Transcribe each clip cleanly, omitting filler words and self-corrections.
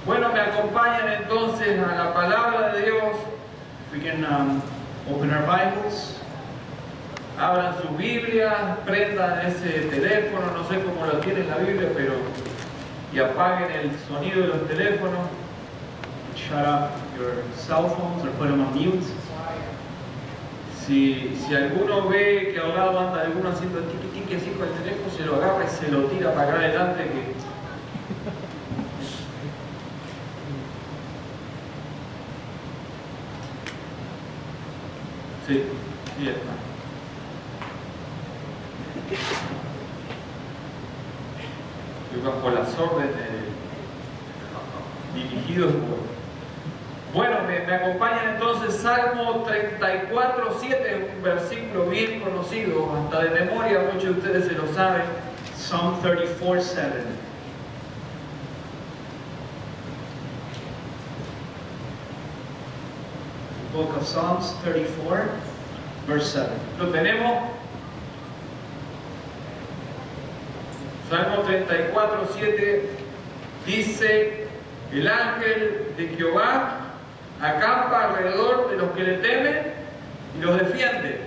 Bueno, me acompañan entonces a la palabra de Dios. If we can open our Bibles, Abran su Biblia, prendan ese teléfono, no sé cómo lo tiene la Biblia, pero y apaguen el sonido de los teléfonos. shut off your cell phones or put them on mute. Si alguno ve que al lado anda alguno haciendo tiqui tiqui así con el teléfono, se lo agarra y se lo tira para acá adelante que sí, está. Yo bajo las órdenes dirigidos por... Bueno, me acompañan entonces Salmo 34:7, un versículo bien conocido, hasta de memoria, muchos de ustedes se lo saben. Psalm 34:7. The book of Psalms 34, verse 7. ¿Lo tenemos? Salmo 34:7 dice: el ángel de Jehová acampa alrededor de los que le temen y los defiende.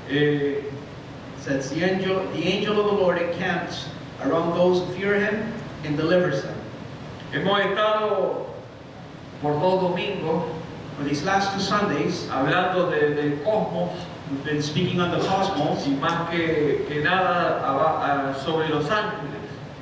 It says, the angel of the Lord encamps around those who fear him and delivers them. Hemos estado por 2 domingos For these last 2 Sundays, hablando del cosmos we've been speaking on the cosmos, y más que nada sobre los ángeles.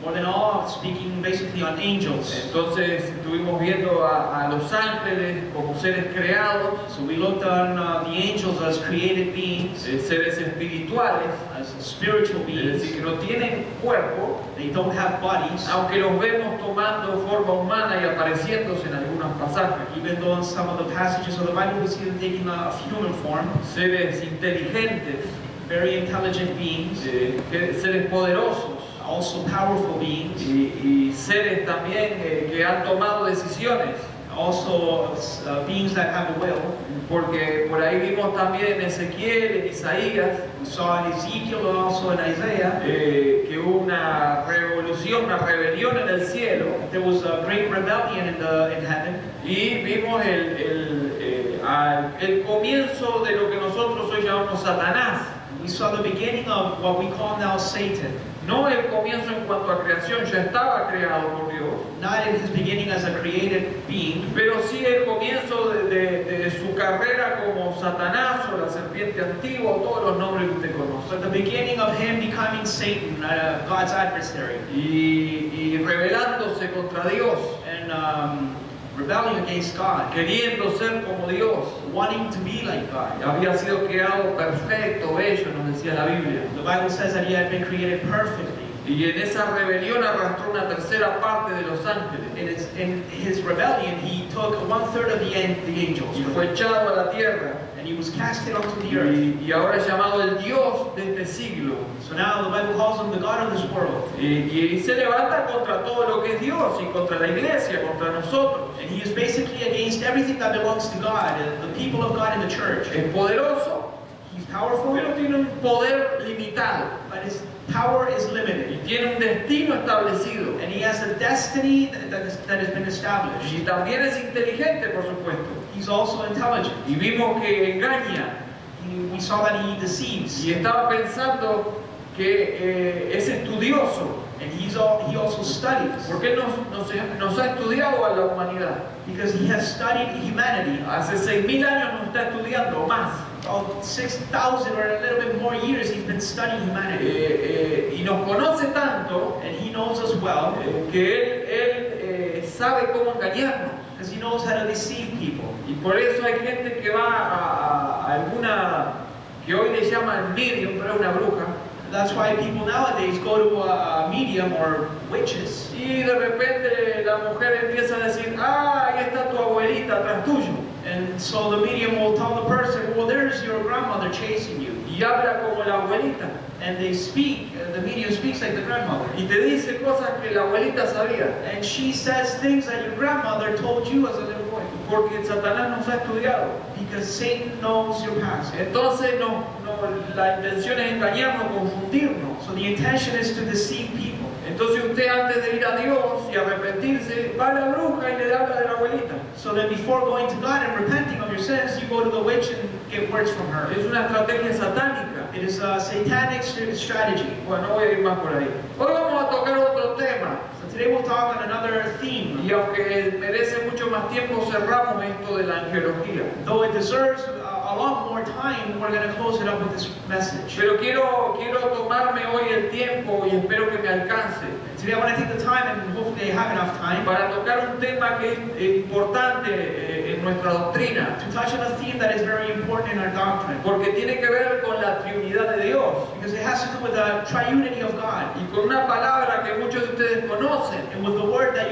more than all, speaking basically on angels. Entonces estuvimos viendo a los ángeles como seres creados, So we looked on the angels as created beings, seres espirituales, as spiritual es beings. decir, que no tienen cuerpo, They don't have bodies, aunque los vemos tomando forma humana y apareciéndose en algunos pasajes. even though in some of the passages of the Bible we see them taking a human form. Seres inteligentes, Very intelligent beings, seres poderosos also powerful beings, y seres también que han tomado decisiones. also beings that have a will. Porque por ahí vimos también en Ezequiel, en Isaías, We saw in Ezekiel and also in Isaiah que hubo una revolución, una rebelión en el cielo, there was a great rebellion in heaven, y vimos el comienzo de lo que nosotros hoy llamamos Satanás. we saw the beginning of what we call now Satan. No el comienzo en cuanto a creación, ya estaba creado por Dios, Not in his beginning as a created being, pero sí el comienzo de su carrera como Satanás o la serpiente antigua o todos los nombres que usted conoce. but the beginning of him becoming Satan, God's adversary, Y rebelándose contra Dios, and rebelling against God, queriendo ser como Dios. wanting to be like God. Había sido creado perfecto, bello, nos decía la Biblia. The Bible says that he had been created perfectly. Y en esa rebelión arrastró una tercera parte de los ángeles. In his rebellion, he took 1/3 of the angels, Y fue echado a la tierra. and he was casted onto the earth. Y ahora es llamado el Dios de este siglo. So now the Bible calls him the God of this world. Y se levanta contra todo lo que es Dios y contra la iglesia, contra nosotros. And he is basically against everything that belongs to God, the people of God in the church. Es poderoso, He's powerful, pero tiene un poder limitado. but his power is Y limited. tiene un destino establecido. And he has a destiny that has been Y established. también es inteligente, por supuesto. He's also intelligent. Y vimos que engaña. We saw that he deceives. Y estaba pensando que es estudioso, And he also studies. porque él nos ha estudiado a la humanidad. Because he has studied humanity. Hace 6.000 años nos está estudiando, o más. About 6,000 or a little bit more years he's been studying humanity. Y nos conoce tanto And he knows us well, que él sabe cómo engañarnos. because he knows how to deceive people. Y por eso hay gente que va a alguna, que hoy le llaman medium, pero es una bruja. That's why people nowadays go to a medium or witches. Y de repente la mujer empieza a decir: ah, ahí está tu abuelita atrás tuyo. And so the medium will tell the person, well, there's your grandmother chasing you. Y habla como la abuelita. And they speak, the medium speaks like the grandmother. Y te dice cosas que la abuelita sabía. And she says things that your grandmother told you as a little boy. Porque Satanás nos ha estudiado. Because Satan knows your past. Entonces la intención es engañarnos, confundirnos. So the intention is to deceive people. Entonces usted antes de ir a Dios y arrepentirse, va a la bruja y le habla de la abuelita. So then before going to God and repenting of your sins, you go to the witch and get words from her. Es una estrategia satánica. It is a satanic strategy. Bueno, no voy a ir más por ahí. Hoy vamos a tocar otro tema. So today we'll talk on another theme. Y aunque merece mucho más tiempo, cerramos esto de la angelología. Though it deserves a lot more time, we're going to close it up with this message. Pero quiero tomarme hoy el tiempo y espero que me alcance Today I want to take the time, and hopefully I have enough time, para tocar un tema que es importante en nuestra doctrina, to touch on a theme that is very important in our doctrine. porque tiene que ver con la Trinidad de Dios Because it has to do with the triunity of God. y con una palabra que muchos de ustedes conocen, And with the word that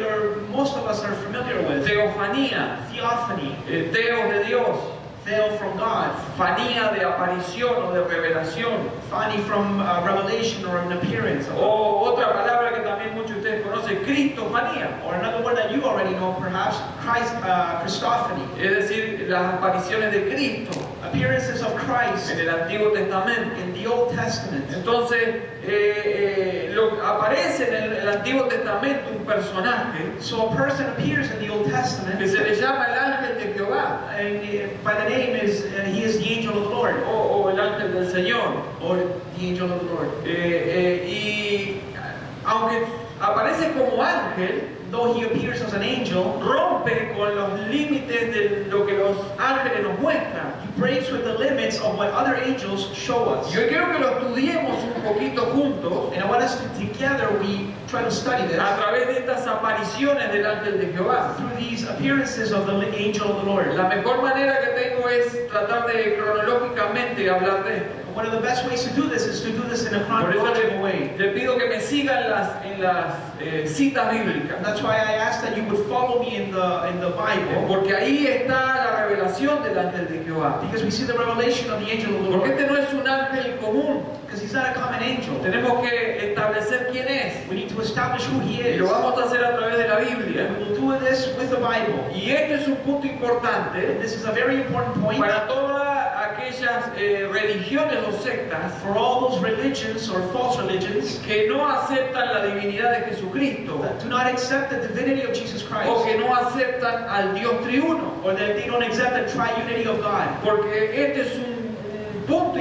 most of us are familiar with, teofanía, theophany, teos de Dios, theo from God, fanía de aparición o de revelación, phany from revelation or an appearance, o otra palabra que también muchos de ustedes conocen, cristofanía, or another word that you already know perhaps, Christophany, es decir, las apariciones de Cristo appearances of Christ en el Antiguo Testamento. in the Old Testament. Entonces, aparece en el Antiguo Testamento un personaje So a person appears in the Old que Testament, se le llama el ángel de Jehová and by the name is, he is the angel of the Lord, o el ángel del Señor. or the angel of the Lord. Y aunque aparece como ángel, Though he appears as an angel, rompe con los límites de lo que los ángeles nos muestran. he breaks with the limits of what other angels show us. Yo quiero que lo estudiemos un poquito juntos And I want us to together we try to study this a través de estas apariciones del ángel de Jehová. through these appearances of the angel of the Lord. La mejor manera que tengo es tratar de cronológicamente hablar de esto. One of the best ways to do this is to do this in a Por eso chronological way. le pido que me sigan en las citas bíblicas, And that's why I ask that you would follow me in the Bible, porque ahí está la revelación del ángel de Jehová. because we see the revelation of the angel of the Porque Lord. este no es un ángel común, Because he's not a common angel. tenemos que establecer quién es, We need to establish who he y is. lo vamos a hacer a través de la Biblia. And we will do this with the Bible. Y este es un punto importante And this is a very important point para todas aquellas religiones o sectas for all those religions or false religions que no aceptan la divinidad de Jesucristo that do not accept the divinity of Jesus o Christ, que no aceptan al Dios triuno, or that they don't accept the triunity of God. porque este es un punto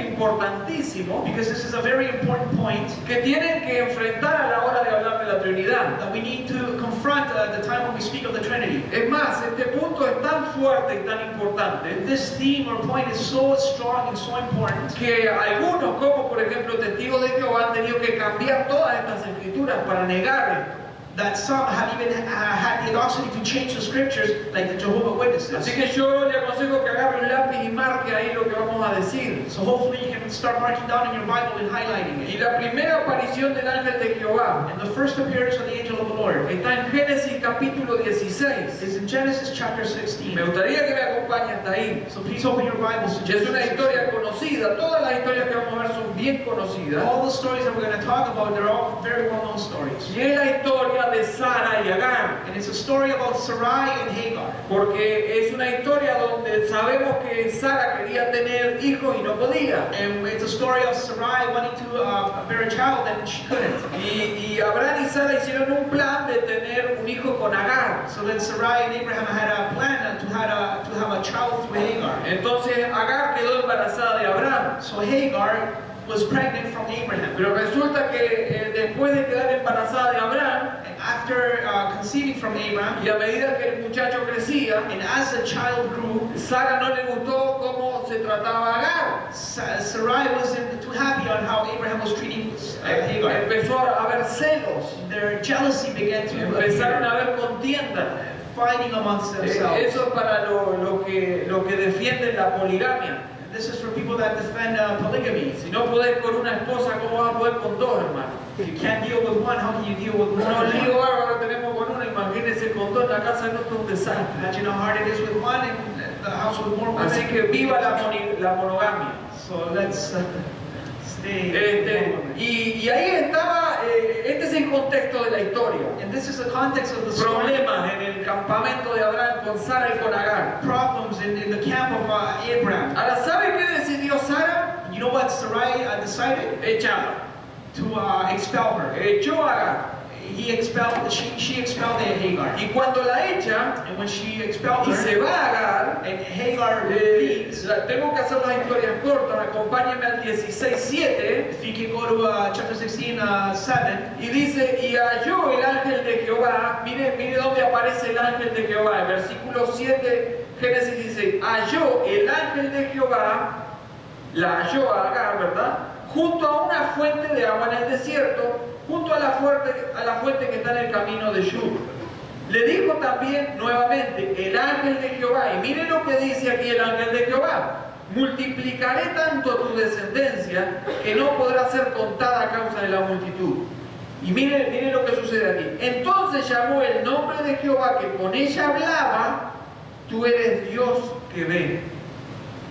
importantísimo Because this is a very important point que tienen que enfrentar a la hora de hablar de la Trinidad. that we need to confront at the time when we speak of the Trinity. Es más, este punto es tan fuerte y tan importante This theme or point is so strong and so important que algunos, como por ejemplo testigos de Jehová, han tenido que cambiar todas estas escrituras para negar esto. that some have even had the audacity to change the scriptures, like the Jehovah's Witnesses. Así que yo le aconsejo que agarre un lápiz y marque ahí lo que vamos a decir. So hopefully you can start marking down in your Bible and highlighting Y it. la primera aparición del ángel de Jehová And the first appearance of the angel of the Lord está en Génesis capítulo 16. is in Genesis chapter 16. Me gustaría que me acompañe hasta ahí. So please open your Bibles to Es una Genesis. historia conocida, todas las historias que vamos a ver son bien conocidas. All the stories that we're going to talk about, they're all very well-known stories. Y es la historia de Sara y Agar, And it's a story about Sarai and Hagar. porque es una historia donde sabemos que Sara quería tener hijos y no podía. And it's a story of Sarai wanting to bear a child and she couldn't. Y Abraham y Sara hicieron un plan de tener un hijo con Agar. So then Sarai and Abraham had a plan to have a child through Hagar. Entonces Agar quedó embarazada de Abraham. So Hagar was pregnant from Abraham. Pero resulta que después de quedar embarazada de Abraham, And after conceiving from Abraham, y a medida que el muchacho crecía, and as the child grew, Sara no le gustó cómo se trataba a Agar. Sarai wasn't too happy on how Abraham was treating Hagar. Empezó a haber celos, Their jealousy began to empezaron a appear, haber contienda. fighting amongst themselves. Eso es para lo que defienden la poligamia. This is for people that defend polygamy. Si no podés con una esposa, ¿cómo vas a poder con dos, hermano? If you can't deal with one, how can you deal with Unos one? líos ahora tenemos con una, imagínense con dos en la casa, no es un desastre. Imagine how hard it is with one and the house with more women. Así que viva la monogamia. So let's stay. Y ahí estaba, este es el contexto de la historia. And this is the context of the story. Problemas en el campamento de Abraham con Sara y con Agar. Problems in the camp of Abraham. Ahora, ¿sabe qué decidió Sara? You know what Sarai decided? Echarla. To expel her. Echó a Agar. she expelled Hagar. Y cuando la echa And when she expelled y se her, va a Agar, and Hagar leaves, tengo que hacer las historias cortas, acompáñenme al 16:7. if you can go to chapter 16, 7, Y dice, y halló el ángel de Jehová, mire dónde aparece el ángel de Jehová, en versículo 7, Génesis dice, halló el ángel de Jehová, la halló a Agar, ¿verdad? Junto a una fuente de agua en el desierto, junto a la fuente que está en el camino de Shur. Le dijo también nuevamente el ángel de Jehová, y mire lo que dice aquí el ángel de Jehová, multiplicaré tanto tu descendencia que no podrá ser contada a causa de la multitud. Y mire lo que sucede aquí. Entonces llamó el nombre de Jehová que con ella hablaba, tú eres Dios que ve.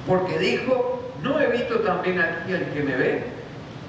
Porque dijo, ¿no he visto también aquí al que me ve?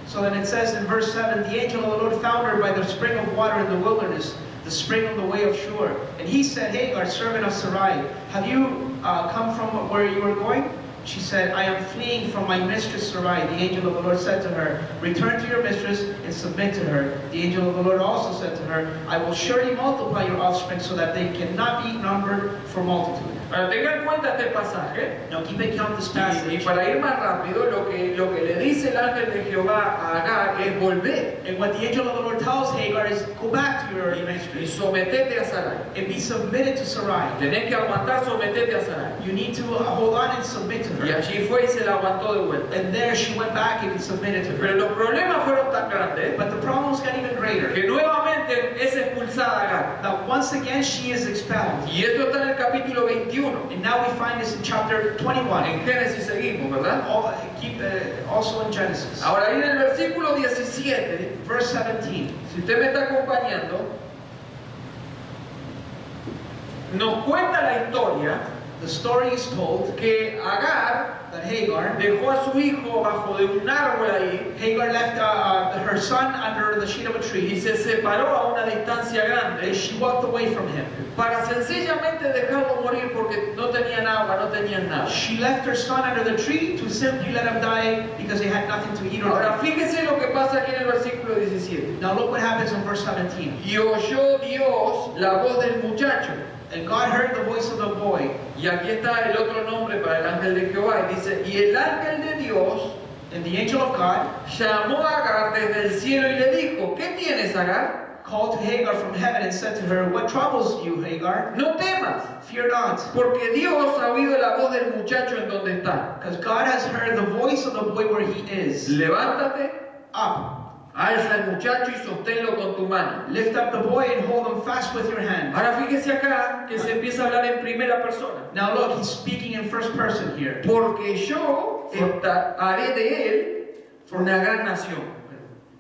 So then it says in verse 7, the angel of the Lord found her by the spring of water in the wilderness, the spring on the way of Shur. And he said, Hagar, servant of Sarai, have you come from where you are going? She said, I am fleeing from my mistress Sarai. The angel of the Lord said to her, return to your mistress and submit to her. The angel of the Lord also said to her, I will surely multiply your offspring so that they cannot be numbered for multitude. Ahora tenga en cuenta este pasaje. Now keep in count this Y passage. para ir más rápido, lo que le dice el ángel de Jehová a Agar es volver And what the angel of the Lord tells Hagar is, go back to your y mistress sometete a Sarai. and be submitted to Sarai. Tenés que aguantar, sometete a Sarai. You need to hold on and submit to Y her. allí fue y se la aguantó de vuelta. And there she went back and submitted to her. Pero los problemas fueron tan grandes But the problems got even greater. que nuevamente es expulsada Agar. Now once again she is expelled. Y esto está en el capítulo 21. And now we find this in chapter 21. En Génesis seguimos, ¿verdad? Also in Genesis. Ahora ahí en el versículo 17, Verse 17. si usted me está acompañando, nos cuenta la historia The story is told que Agar that Hagar dejó a su hijo bajo de un árbol ahí left her son under the shade of a y tree, se separó a una distancia and grande she walked away from him. para sencillamente dejarlo morir porque no tenían agua, no tenían nada. She left her son under the tree to simply let him die because they had nothing to eat or Ahora drink. fíjese lo que pasa aquí en el versículo 17. Now look what happens in verse 17. Y oyó Dios la voz del muchacho. And God heard the voice of the boy. Y aquí está el otro nombre para el ángel de Jehová. Y dice, y el ángel de Dios And the angel of God llamó a Agar desde el cielo y le dijo, ¿qué tienes, Agar? called to Hagar from heaven and said to her, what troubles you, Hagar? No temas, Fear not, porque Dios ha oído la voz del muchacho en donde está. because God has heard the voice of the boy where he is. Levántate, Up, alza el muchacho y sosténlo con tu mano. lift up the boy and hold him fast with your hand. Ahora fíjese acá que se empieza a hablar en primera persona. Now look, he's speaking in first person here. Porque yo haré de él una gran nación.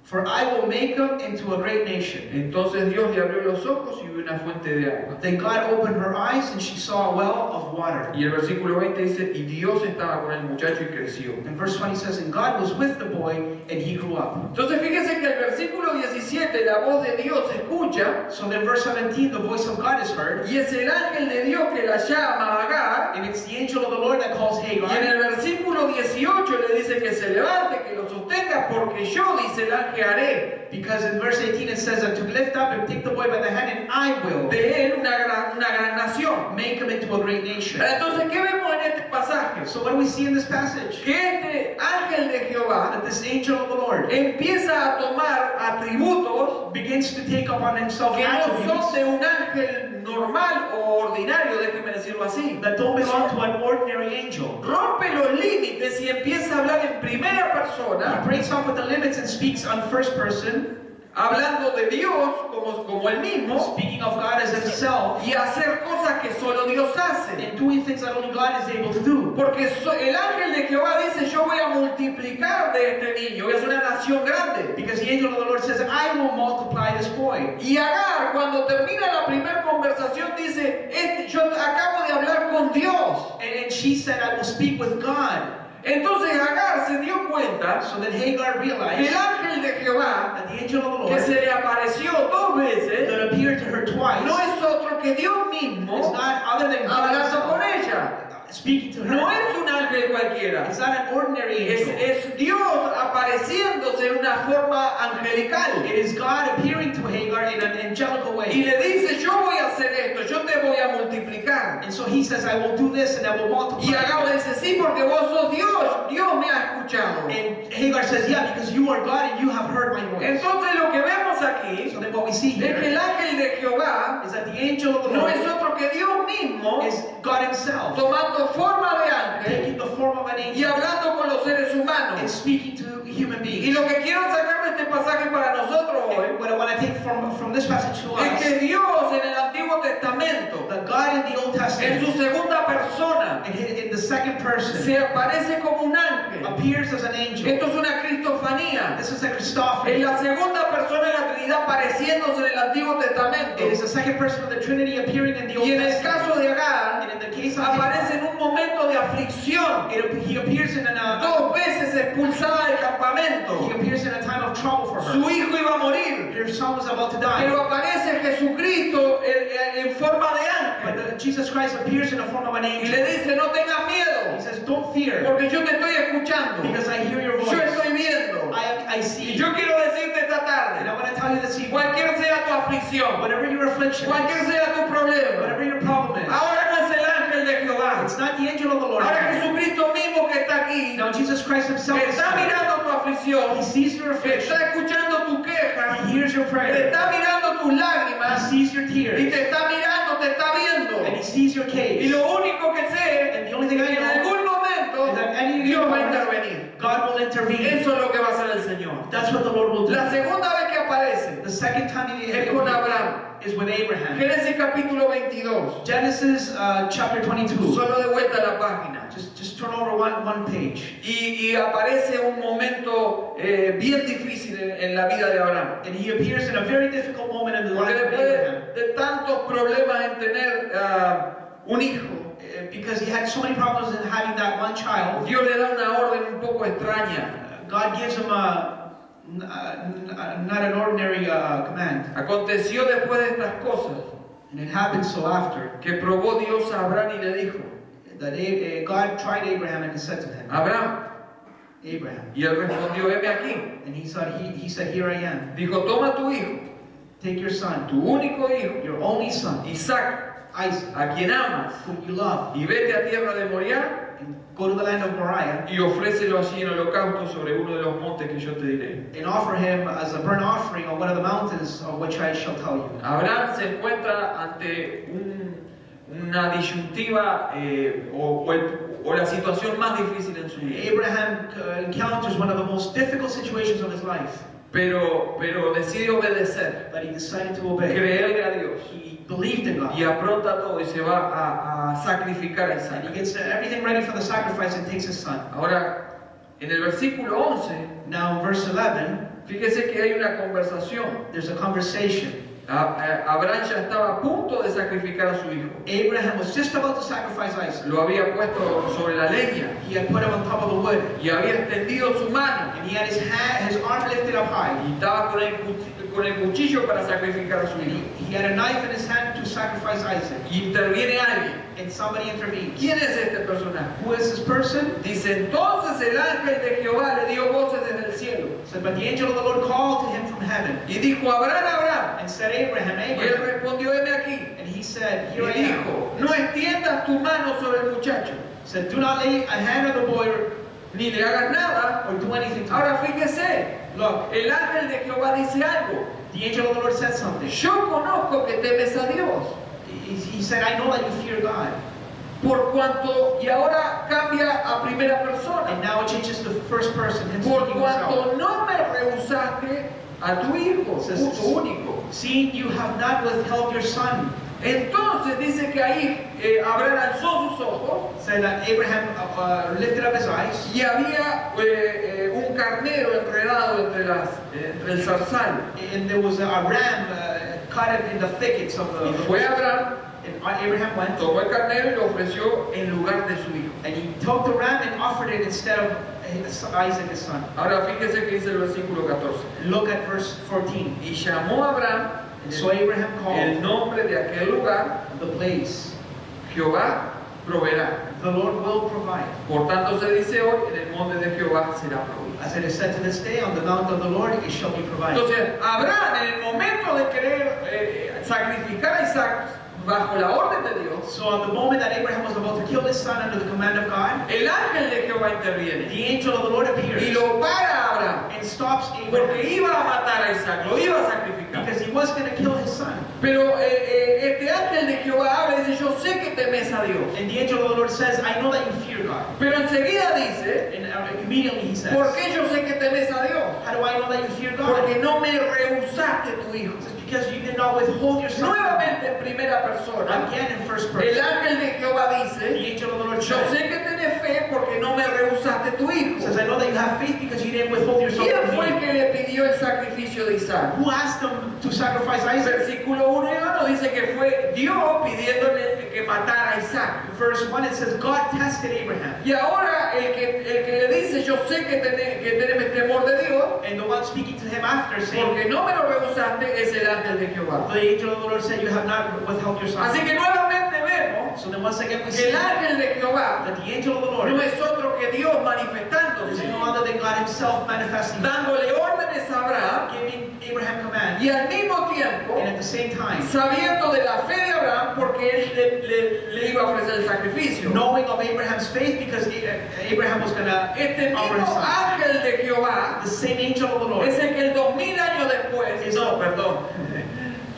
For I will make him into a great nation. Entonces Dios le abrió los ojos y vio una fuente de agua. Then God opened her eyes and she saw a well of water. Y el versículo 20 dice, y Dios estaba con el muchacho y creció. And verse 20 says, and God was with the boy and he grew up. Entonces fíjese que el versículo 17, la voz de Dios se escucha, So then verse 17, the voice of God is heard. y es el ángel de Dios que la llama a Agar. And it's the angel of the Lord that calls Y en Hagar. el versículo 18 le dice que se levante, que lo sostenga, porque yo, dice el ángel, haré Because in verse 18 it says that to lift up and take the boy by the hand, and I will de él una gran nación. make him into a great nation. Entonces, ¿qué vemos en este pasaje? So what do we see in this passage? Que este ángel de Jehová That this angel of the Lord empieza a tomar atributos begins to take upon himself que no son attributes de un ángel normal o ordinario, déjeme decirlo así. that don't belong to an ordinary angel. Rompe los límites y empieza a hablar en primera He persona, breaks off with the limits and speaks on first person, hablando de Dios como él mismo, speaking of God as himself, y hacer cosas que solo Dios hace. and doing things that only God is able to do. Porque el ángel de Jehová dice, yo voy a multiplicar de este niño, voy a hacer una nación grande. Because the angel of the Lord says, I will multiply this boy. Y Agar, cuando termina la primera conversación, dice, yo acabo de hablar con Dios. And she said, I will speak with God. Entonces Agar se dio cuenta So then Hagar que realized el ángel de Jehová, that the angel of the que Lord se le apareció 2 veces, that appeared to her twice no es otro que Dios is mismo not other than God hablando con himself, ella. speaking to No her. es un ángel cualquiera. It's not an ordinary angel. Es Dios apareciéndose en una forma angelical. It is God appearing to Hagar in an angelical Y way. le dice, yo voy a hacer esto, yo te voy a multiplicar. And so he says, I will do this and I will multiply. Y Agar le dice, sí, porque vos sos Dios, Dios me ha escuchado. And Hagar says, yeah, because you are God and you have heard my voice. Entonces lo que vemos aquí So then what we see es que here el ángel de Jehová is that the angel of the no Lord es otro que Dios mismo is God himself, tomando forma de ángel taking the form of an y angel hablando con los seres and humanos. speaking to human Y beings. lo que quiero sacar de este pasaje para nosotros hoy And what I want to take from this passage to es us, que Dios en el Antiguo Testamento, that God in the Old en Testament, su segunda persona, in the second person, se aparece como un ángel. appears as an angel. Esto es una cristofanía. This is a Es Christophany. la segunda persona de la Trinidad apareciéndose en el Antiguo Testamento. It is the second person of the Trinity appearing in the Old Y en el Testament. caso de Agar, And in the case of Hagar, aparece en un momento de aflicción. he appears in Dos veces expulsada del he campamento. appears in a time of trouble for her. Su hijo iba a morir. Her son was about to die. Pero aparece Jesucristo en forma de ángel. But Jesus Christ appears in the form of an Y angel. le dice, no tengas He miedo, says, don't fear, porque yo te estoy escuchando. because I hear your Yo voice. estoy viendo. I Y see. yo quiero decirte esta And I tarde, want to tell you this evening, cualquier sea tu aflicción, whatever your affliction cualquier is, sea tu problema, whatever your problem is, ahora no es el ángel de Jehová. it's not the angel of the Lord. Ahora Jesucristo mismo que está aquí, Now Jesus Christ himself is está here. mirando tu aflicción, He sees your affliction. está escuchando tu queja, He hears your te prayer. está mirando tus He lágrimas sees your y tears. te está mirando, te está viendo. And he sees your Y case. lo único que sé And the only thing es I que en know algún momento is that any Dios va a moment, intervenir. God will intervene. Eso es lo que va a hacer el Señor. That's what the Lord will do. La segunda vez que aparece The second time he es con Abraham. is with Abraham. Génesis capítulo 22. Genesis chapter 22. Solo de vuelta a la página. Just turn over one page. Y aparece un momento bien difícil en la vida de Abraham. And he appears in a very difficult moment in the Porque life of después Abraham. de tantos problemas en tener un hijo, Because he had so many problems in having that one child, Dios le da una orden un poco extraña. God gives him not an ordinary command. Aconteció después de estas cosas And it happened so after que probó Dios a Abraham y le dijo, that God tried Abraham and he said to him, Abraham, Abraham. y él respondió, heme aquí. And he said, here I am. Dijo, toma tu hijo, Take your son, tu único hijo, your only son, Isaac, Isaac, a quien amas, whom you love, y vete a tierra de Moriah and go to the land of Moriah y ofrécelo allí en holocausto sobre uno de los montes que yo te diré. and offer him as a burnt offering on one of the mountains of which I shall tell you. Abraham se encuentra ante una disyuntiva o la situación más difícil en su vida. Abraham encounters one of the most difficult situations of his life, Pero decide obedecer, but he decided to obey. creerle a Dios He believed in God. y apronta todo y se va a sacrificar a And Isaac. he gets everything ready for the sacrifice and takes his son. Ahora, en el versículo 11, Now in verse 11, fíjese que hay una conversación. there's a conversation. Abraham ya estaba a punto de sacrificar a su hijo. Abraham was just about to sacrifice Isaac. Lo había puesto sobre la leña He had put him on top of the wood, y había extendido su mano and he had his arm lifted up high. y estaba con el cuchillo para sacrificar a su And hijo. he had a knife in his hand to sacrifice Isaac. Y interviene alguien. And somebody intervenes. ¿Quién es este personaje? Who is this person? Dice, entonces el ángel de Jehová le dio voces desde el cielo It said, but the angel of the Lord called to him from heaven y dijo, Abraham, Abraham. and said, Abraham, Y él Abraham. respondió, heme aquí. And he said, Y here I am. dijo, no extiendas tu mano sobre el muchacho, He said, do not lay a hand on the boy ni le hagas nada. or do anything to him. Ahora fíjese, Look, el ángel de Jehová dice algo. the angel of the Lord said something. Yo conozco que temes a Dios. He said, I know that you fear God. Por cuanto, y ahora cambia a primera And persona. now it changes to first person, him Por speaking himself. cuanto no me rehusaste a tu hijo, tu único. Seeing you have not withheld your son. Entonces dice que ahí Abraham alzó sus ojos Said that Abraham lifted up his eyes, y había un carnero enredado entre el zarzal. and there was a ram caught in the thickets of Y the fue bush. Abraham, And Abraham went, tomó el carnero y lo ofreció en lugar de su hijo. and he took the ram and offered it instead of Isaac his son. Ahora fíjese que dice el versículo 14. Look at verse 14. Y llamó a Abraham And so Abraham el called nombre de aquel lugar the place Jehová proveerá. The Lord will provide. Por tanto se dice hoy, en el monte de Jehová será provisto. As it is said to this day, on the mount of the Lord it shall be provided. Entonces, Abraham, en el momento de querer sacrificar a Isaac bajo la orden de Dios, So at the moment that Abraham was about to kill his son under the command of God, el ángel de Jehová interviene the angel of the Lord appears y lo para a Abraham, and stops porque Abraham iba a matar a Isaac, lo iba a sacrificar. because he was going to kill his son. Pero este ángel de Jehová habla y dice, yo sé que temes a Dios. And the angel of the Lord says, I know that you fear God. Pero enseguida dice, And immediately he says, ¿por qué yo sé que temes a Dios? how do I know that you fear God? Porque no me rehusaste tu hijo. It's because you did not withhold your son. Nuevamente en primera persona, Again in first el person. ángel de Jehová The dice, angel of the Lord yo sé says, que tenés fe porque no me rehusaste tu hijo. I know that you have faith because you didn't withhold your son ¿Quién from fue el me. que le pidió el sacrificio de Isaac? Who asked him to sacrifice Isaac? Versículo 1 y 1 dice que fue Dios pidiéndole que matara a Isaac. Verse 1 it says, God tested Abraham. Y ahora el que le dice, yo sé que tenés temor de Dios, And the one speaking to him after saying, porque no me lo rehusaste, es el ángel de Jehová. the angel of the Lord said, you have not withheld your son. Así que nuevamente vemos So then once again we que see el ángel de Jehová that the angel of the no Lord es otro que Dios is manifestándose, no other than God himself manifesting, dándole órdenes a Abraham giving Abraham command. y al mismo tiempo And at the same time, sabiendo de la fe de Abraham porque él le iba a ofrecer el sacrificio. knowing of Abraham's faith because Abraham was going to Este offer mismo his son. ángel de Jehová The same angel of the Lord es el que el 2000 años después, no, perdón,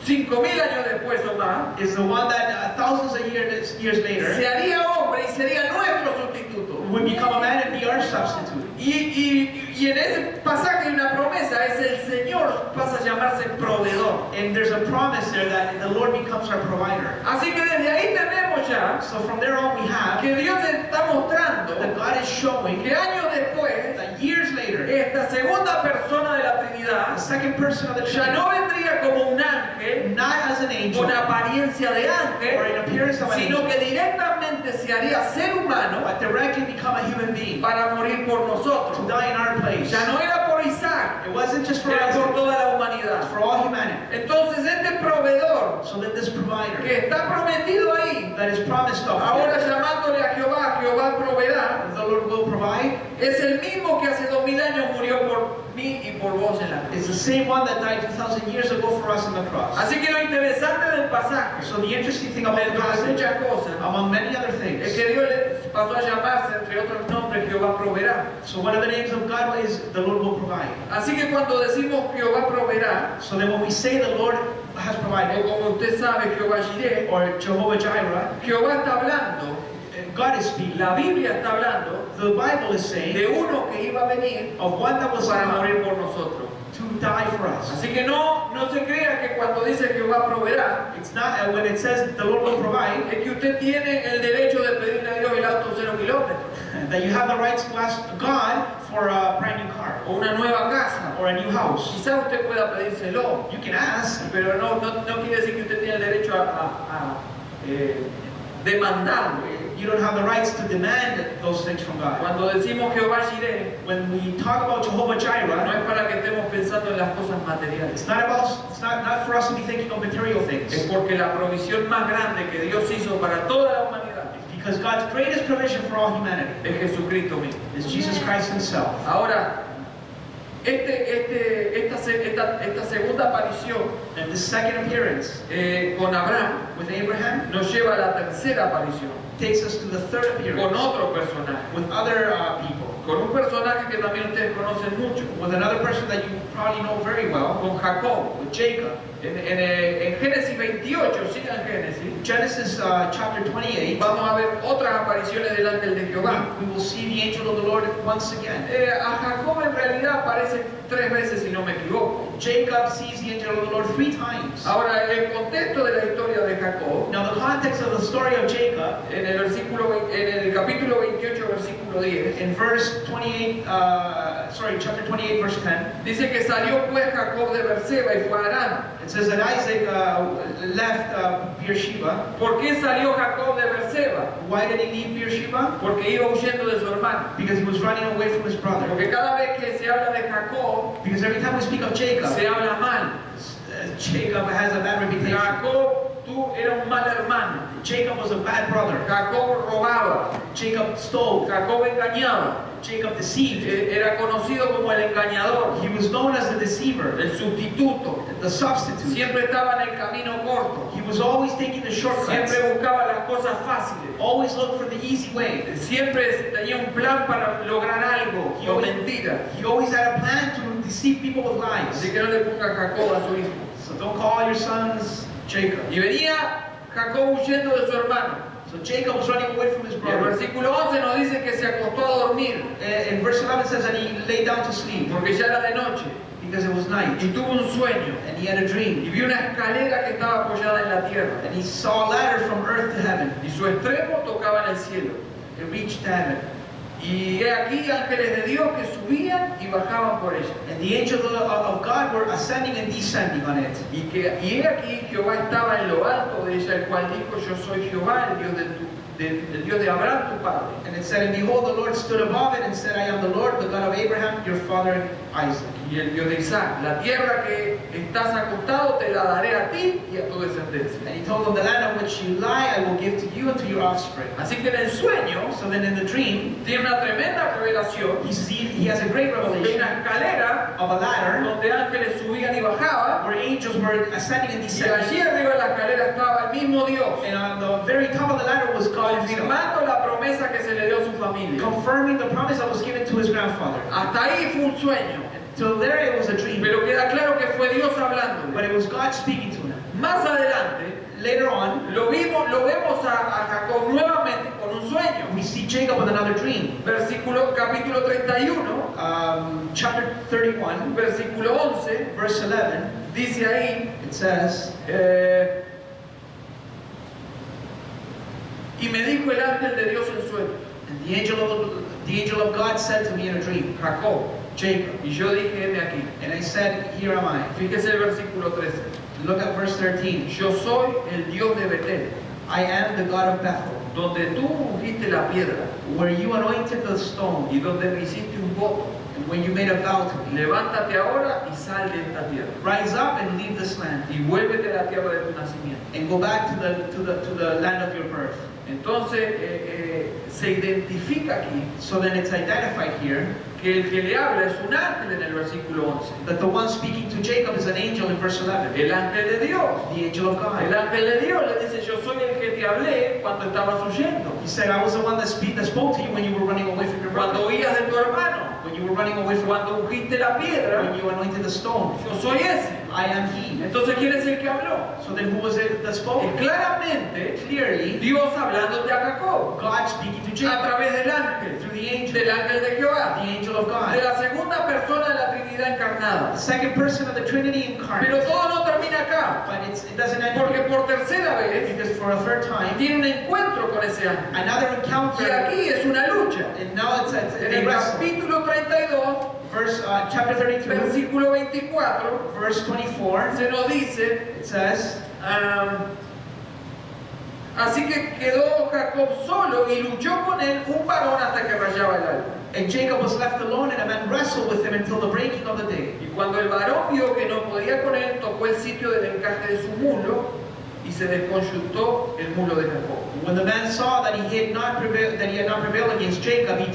5000 años después o más, is the one that thousands of years later se haría hombre y sería nuestro sustituto. would become a man and be our substitute. Y en ese pasaje hay una promesa, es el Señor pasa a llamarse proveedor. And there's a promise there that the Lord becomes our provider. Así que desde ahí tenemos ya So from there on we have que Dios está mostrando that God is showing que años después, that years later, esta segunda persona de la the Trinidad second person of the ya Trinity, no vendría como un ángel not as an angel con apariencia de or ángel, in appearance of an sino angel, que directamente se haría ser humano but directly become a human being para morir por to nosotros. die in our place. Ya no era por Isaac, It wasn't just for era por Isaac, toda la it's humanidad. for all humanity. Entonces este proveedor So that this provider que está prometido ahí, that is promised of ahora him, llamándole a Jehová, Jehová proveerá, the Lord will provide, es el mismo que hace 2000 años murió por mí y por vos en la cruz. is the same one that died 2,000 years ago for us on the cross. Así que lo interesante del pasaje, So the interesting thing about the dentro de passage, muchas cosas, among many other es things, que Dios le pasó a llamarse, entre otros nombres, Jehová proveerá. so one of the names of God is the Lord will provide. Así que cuando decimos Jehová proveerá, So then when we say the Lord has o provided, como usted sabe, Jehová Jireh, or Jehovah Jireh, Jehová está hablando, God is speaking. la Biblia está hablando The Bible is saying de uno que iba a venir of one that was para come morir por nosotros. to die for us. Así que no se crea que cuando dice Jehová proveerá, It's not when it says the Lord will provide es que usted tiene el derecho de pedirle a Dios el auto 0 kilómetros, that you have the right to ask God for a brand new car o una nueva casa. or a new house. Quizás usted pueda pedírselo, You can ask, pero no quiere decir que usted tiene el derecho a demandarlo. you don't have the rights to demand those things from God. Cuando decimos Jehová Jireh, When we talk about Jehovah no Jireh, es para que estemos pensando en las cosas materiales. it's not for us to be thinking of material Es things. porque la provisión más grande que Dios hizo para toda la humanidad Because God's greatest provision for all humanity es Jesucristo mismo. is Jesus Christ Himself. Ahora, esta segunda aparición And the second appearance con Abraham with Abraham nos lleva a la tercera aparición takes us to the third con appearance otro personaje, with other people, con un personaje que también ustedes conocen mucho, with another person that you probably know very well, con Jacob. with Jacob. En Génesis 28, sigan Génesis, Genesis chapter 28, vamos a ver otras apariciones del ángel de Jehová. we will see the angel of the Lord once again. A Jacob en realidad aparece 3 veces si no me equivoco. Jacob sees the angel of the Lord 3 times. Ahora, el contexto de la historia de Jacob, Now the context of the story of Jacob, en el capítulo 28, versículo 10, in verse 28, chapter 28, verse 10, dice que salió pues Jacob de Berseba y fue a Harán. it says that Isaac left Beersheba. ¿Por qué salió Jacob de Berseba? Why did he leave Beersheba? Porque iba huyendo de su hermano. Because he was running away from his brother. Porque cada vez que se habla de Jacob, Because every time we speak of Jacob, se habla mal. Jacob has a bad reputation. Jacob era un mal hermano. Jacob was a bad brother. Jacob robaba, Jacob stole. Jacob engañaba. Jacob deceived. Era conocido como el engañador, He was known as the deceiver, el sustituto. the substitute. Siempre estaba en el camino corto. He was always taking the shortcuts. Siempre buscaba las cosas fáciles. Always looked for the easy way. Siempre tenía un plan para lograr algo con mentira. He always had a plan to deceive people with lies. Así que no le ponga Jacob a su hijo. So don't call your sons Jacob. Y venía Jacob huyendo de su hermano. So Jacob was running away from his Y el brother. versículo 11 nos dice que se acostó a dormir In verse 11 says that he lay down to sleep porque ya era de noche because it was night. y tuvo un sueño And he had a dream. y vio una escalera que estaba apoyada en la tierra And he saw a ladder from earth to heaven. y su extremo tocaba en el cielo. It reached heaven. Y he aquí ángeles de Dios que subían y bajaban por ella. And the angels of God were ascending and descending on it. Y he aquí Jehová estaba en lo alto de ella, el cual dijo: Yo soy Jehová, el Dios del Dios de Abraham tu padre. And it said, and behold, the Lord stood above it and said, I am the Lord, the God of Abraham, your father Isaac. Y el Dios de Isaac: La tierra que estás acostado te la daré a ti y a tu descendencia. And he told them, the land on which you lie I will give to you and to your offspring. Así que en el sueño So then in the dream, tiene una tremenda revelación he has a great de revelation una escalera of a ladder donde ángeles subían y bajaban, where angels were ascending and y descending. allí arriba de la escalera estaba el mismo Dios, And on the very top of the ladder was God himself, confirmando la promesa que se le dio a su familia. confirming the promise that was given to his grandfather. Hasta ahí fue un sueño, Till there it was a dream, pero queda claro que fue Dios but hablándole. it was God speaking to him. Más adelante Later on, lo vemos a Jacob nuevamente con un sueño. we see Jacob with another dream. Capítulo 31, Chapter 31, versículo 11, verse 11, dice ahí, it says, y me dijo el ángel de Dios en sueño, and the angel of God said to me in a dream, Jacob. Jacob. Y yo dije, heme aquí. And I said, here am I. Fíjese el versículo 13. Look at verse 13. Yo soy el Dios de Betel, I am the God of Bethel, donde tú ungiste la piedra where you anointed the stone, y donde me hiciste un voto. and when you made a vow to me. Levántate ahora y sal de esta tierra Rise up and leave this land, y vuélvete a la tierra de tu nacimiento. and go back to the land of your birth. Entonces se identifica aquí So then it's identified here que el que le habla es un ángel en el versículo 11. that the one speaking to Jacob is an angel in verse 11. El ángel de Dios. The angel of El God. ángel de Dios le dice: Yo soy el que te hablé cuando estabas huyendo, He said, I was the one that spoke to you when you were running away from your cuando brother. huías de tu hermano, When you were running away from cuando ungiste la piedra. when you anointed the stone. Yo soy ese. I am he. Entonces, ¿quién es el que habló? So then who was it that spoke? Es claramente Clearly, Dios hablándote a Jacob God speaking to a Jacob través del ángel, through the angel, del ángel de Jehová, the angel of de God, la segunda persona de la Trinidad encarnada. the second person of the Trinity Pero incarnate. todo no termina acá, But it doesn't end porque here, por tercera vez because for a third time, tiene un encuentro con ese ángel. another Y encounter, aquí es una lucha. and now it's En a el wrestle. capítulo 32, Chapter 32, versículo 24, verse 24, se nos dice, it says, así que quedó Jacob solo y luchó con él un varón hasta que rayaba el alba. and Jacob was left alone, and a man wrestled with him until the breaking of the day. Y cuando el varón vio que no podía con él, tocó el sitio del encaje de su muslo y se desconjuntó el muslo de Jacob. When the man saw that he had not prevailed against Jacob, he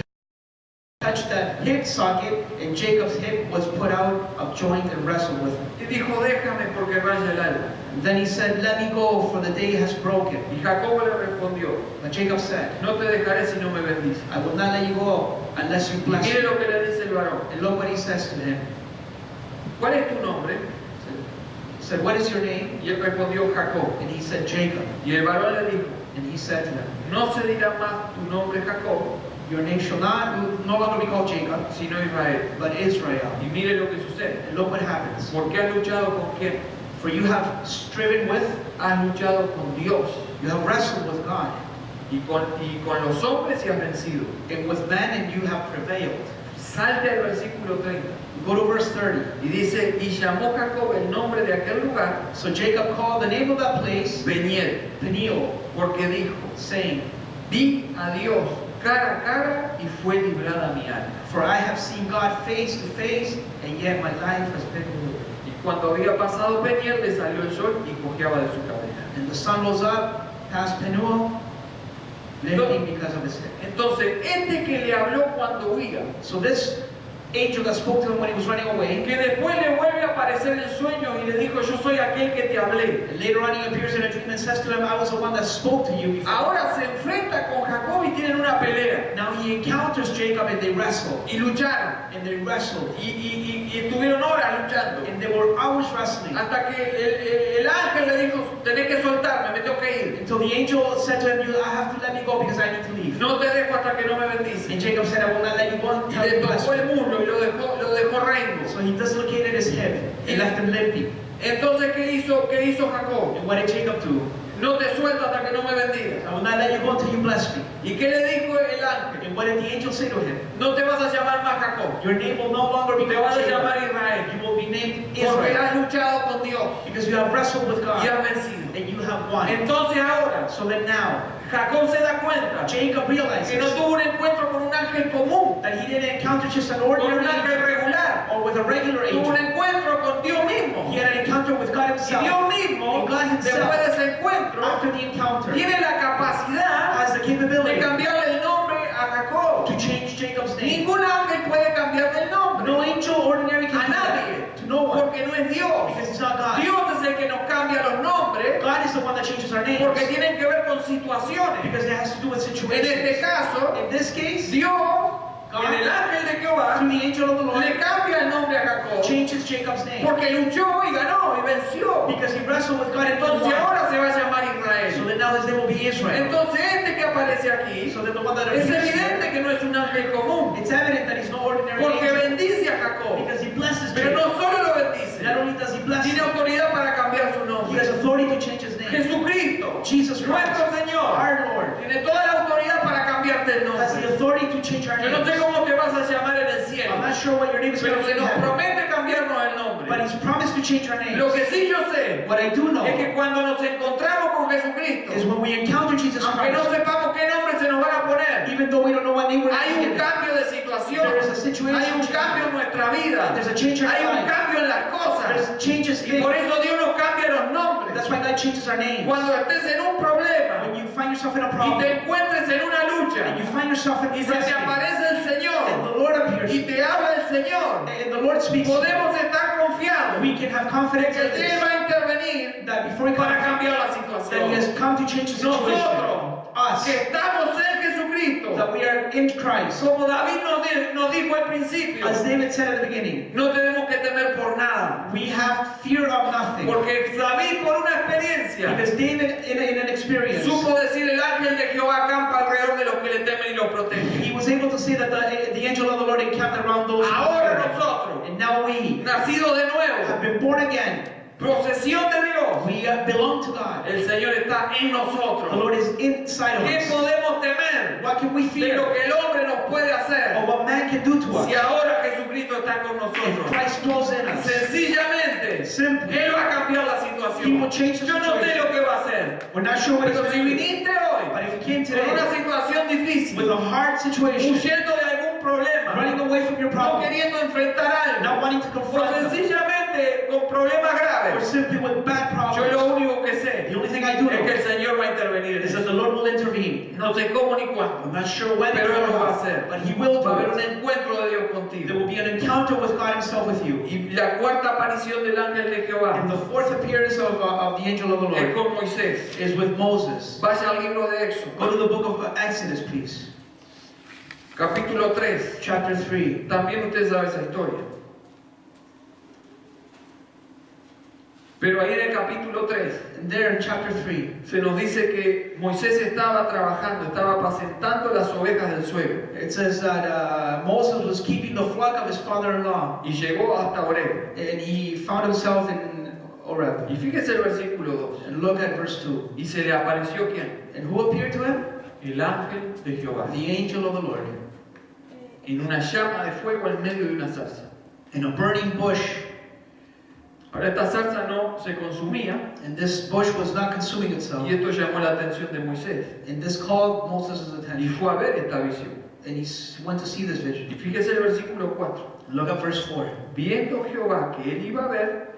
touched that hip socket, and Jacob's hip was put out of joint and wrestled with him. Y dijo: Déjame porque raya el alba. And then he said, let me go, for the day has broken. Y Jacob le respondió: But Jacob said, No te dejaré si no me bendices. I will not let you go unless you Y bless mire me. lo que le dice el varón. And look what he says to him. ¿Cuál es tu nombre? He said, what is your name? Y él respondió: Jacob. And he said, Jacob. Y el varón le dijo: And he said to him, No se dirá más tu nombre Jacob, your name shall no longer be called Jacob, sino Israel. but Israel. Y mire lo que sucede. And look what happens. Porque has luchado con quién? For you have striven with, Has luchado con Dios you have wrestled with God, y con los hombres y has vencido. and with men, and you have prevailed. Salte al versículo 30 Go to verse 30. y dice: Y llamó Jacob el nombre de aquel lugar So Jacob called the name of that place Peniel, Peniel, porque dijo: saying, Vi a Dios cara a cara y fue librada mi alma. for I have seen God face to face, and yet my life has been delivered. Y cuando había pasado Peniel, le salió el sol y cojeaba de su cabeza. And the sun rose up past Penuel, limping because of his sin. Entonces, este que le habló cuando huía, So this angel that spoke to him when he was running away, que después le vuelve a aparecer en sueños y le dijo, yo soy aquel que te hablé. and later on he appears in a dream and says to him, I was the one that spoke to you before. Ahora se enfrenta con Jacob y tienen una pelea. Now he encounters Jacob and they wrestle. Y lucharon. And they wrestled. Y estuvieron horas luchando. And they were hours wrestling. Hasta que el ángel le dijo, tenés que soltarme, me tengo que ir. Until the angel said to him, I have to let me go because I need to leave. No te dejo hasta que no me bendice. And Jacob said, I will not let you go Y until le you bless tocó me. el muslo y lo dejó rengo. So he dislocated his hip and left him limping. Entonces, ¿qué hizo Jacob? And what did Jacob do? No te suelto hasta que no me bendigas. I will not let you go until you bless me. ¿Y qué le dijo el ángel? And what did the angel say to him? No te vas a llamar más Jacob. Your name will no longer be Te vas a called llamar Jacob. Israel. You will be named Porque Israel. has luchado con Dios Because you have wrestled with y God has vencido. and you have won. Entonces ahora, So that now, Jacob se da cuenta Jacob realizes que no tuvo un encuentro con un ángel común, that he didn't encounter just an con ordinary un ángel angel regular. or with a regular Tuvo un angel. encuentro con Dios mismo. He had an encounter with God Y himself. Dios mismo, And God después himself, de ese encuentro, after the encounter, tiene la capacidad has the de capability cambiarle el nombre a Jacob. to change Jacob's name. Ningún ángel puede cambiarle el nombre No angel ordinary a can do nadie, that. To no one. porque no es Dios. Because it's not God. Dios es el que nos cambia los nombres God is the one that changes our names. porque tienen que ver con situaciones. Because it has to do with En situations. este caso, In this case, Dios, en el ángel de Jehová, to the angel of the Lord, le cambia el nombre a Jacob changes Jacob's name. porque luchó y ganó y venció. Because he wrestled with God and Entonces won. ahora se va a llamar So Israel. that now his name will be Israel. Entonces este que aparece aquí, So that the one that es appears evidente here, que no es un ángel común it's evident that he's no ordinary porque angel. bendice a Jacob. Because he blesses Pero Jacob. no solo lo bendice, Not only does he bless tiene him, autoridad para cambiar su he nombre. has authority to change his name. Jesucristo, Jesus Christ, nuestro Señor, our Lord, tiene toda la autoridad para cambiarte el has the nombre. authority to change our Yo no sé names. cómo te vas a llamar en el cielo, I'm not sure what your name is going pero to se be in nos heaven, promete cambiarnos el but nombre. he's promised to change our names. Lo que sí yo sé What I do know es que cuando nos encontramos con Jesucristo, is when we encounter Jesus aunque no Christ, sepamos qué nombre se nos van a poner, even though we don't know what name we're hay going un to get, cambio de situación, there is a situation hay un change. cambio en nuestra vida, There's a change in our hay un life. cambio en las cosas. There's changes Y things. por eso Dios nos cambia los nombres. That's why God changes our names. Cuando estés en un problema When you find yourself in a y te problem encuentres en una lucha and you find yourself in y se te wrestling, aparece el and Señor the Lord appears y te habla el Señor, and the Lord speaks, podemos estar confiados we can have confidence que in Él this, va a intervenir that before He para comes, cambiar la that He situación. has come to change the situation. Nosotros Us, que estamos en Jesucristo, that we are in Christ. como David nos dijo al principio, As David said at the beginning, no tenemos que temer por nada. we have fear of nothing. Porque David por una experiencia Because David, in an experience, supo decir el ángel de Jehová acampa alrededor de los que le temen y los protege. he was able to say that the angel of the Lord encamped around those who Ahora fear him. nosotros, And now we nacidos de have nuevo, been born again. procesión de Dios, We belong to God. el Señor está en The nosotros. Lord is inside of ¿Qué us. podemos temer What can we de fear? lo que el hombre nos puede Or hacer what man can do to us? si ahora Jesucristo está con If nosotros? Christ dwells in us, Sencillamente, simply, Él va a cambiar la He situación. will change the Yo no sé situation. lo que va a hacer, We're not sure what He's pero si going to do. viniste hoy But if you came con una today situación difícil, with a hard situation, huyendo de algún problema, running away from your no problem, queriendo enfrentar algo, not wanting to o confront them, sencillamente con problemas or graves, simply with bad yo problems, lo único que sé the only thing I do es que know el Señor va a intervenir en is that eso. the Lord will intervene. No sé cómo ni cuándo, I'm not sure when pero Él lo va a or hacer. how, but He will Va a haber do un it. encuentro de Dios There contigo. will be an encounter with God Himself with you. Y la cuarta aparición del ángel de Jehová And the fourth appearance of the angel of the es Lord con Moisés. is with Moses. Vaya al libro de Éxodo, Go to the book of Exodus, please. capítulo 3. Chapter 3. También usted sabe esa historia. Pero ahí en el capítulo 3 And there in chapter 3, se nos dice que Moisés estaba trabajando, estaba apacentando las ovejas del suegro it says that Moses was keeping the flock of his father-in-law, y llegó hasta Horeb. and he found himself in Horeb. Y fíjese el versículo 2. And look at verse 2. Y se le apareció ¿quién? And who appeared to him? El ángel de Jehová, The angel of the Lord, en una llama de fuego en medio de una zarza. in a burning bush. Ahora esta zarza no se consumía And this bush was not consuming itself. y esto llamó la atención de Moisés And this called Moses' y attention. fue a ver esta visión. And he went to see this vision. Y fíjese el versículo 4. Look at verse 4. Viendo Jehová que él iba a ver,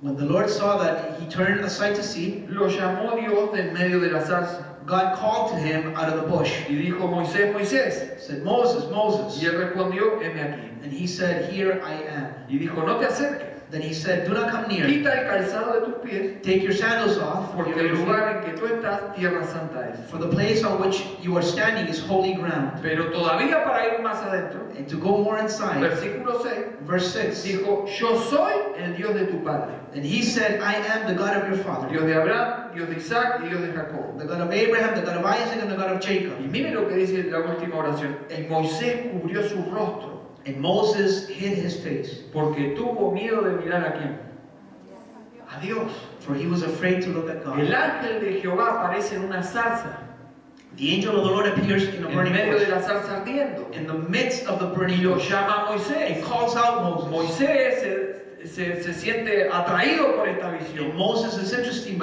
When the Lord saw that he turned aside to see, lo llamó Dios del medio de la zarza God called to him out of the bush. y dijo, Moisés, Moisés. Said, Moses, Moses. Y él respondió, heme aquí. And he said, here I am. Y dijo, no te acerques. Then he said, do not come near. Quita el calzado de tus pies, Take your sandals off, porque el lugar en que tú estás, tierra santa es. for the place on which you are standing is holy ground. Pero todavía para ir más adentro, And to go more inside, versículo 6, verse 6, dijo, yo soy el Dios de tu padre, and he said, I am the God of your father, Dios de Abraham, Dios de Isaac y Dios de Jacob. the God of Abraham, the God of Isaac, and the God of Jacob. Y mire lo que dice la última oración. Y Moisés cubrió su rostro, And Moses hid his face, porque tuvo miedo de mirar a quién. A Dios. for he was afraid to look at God. El ángel de Jehová aparece en una zarza, The angel of the Lord appears in a en burning medio de bush, la zarza ardiendo, in the midst of the y burning lo bush, llama a and Moisés. calls out Moses. Moisés se siente atraído por esta And visión, Moses is interested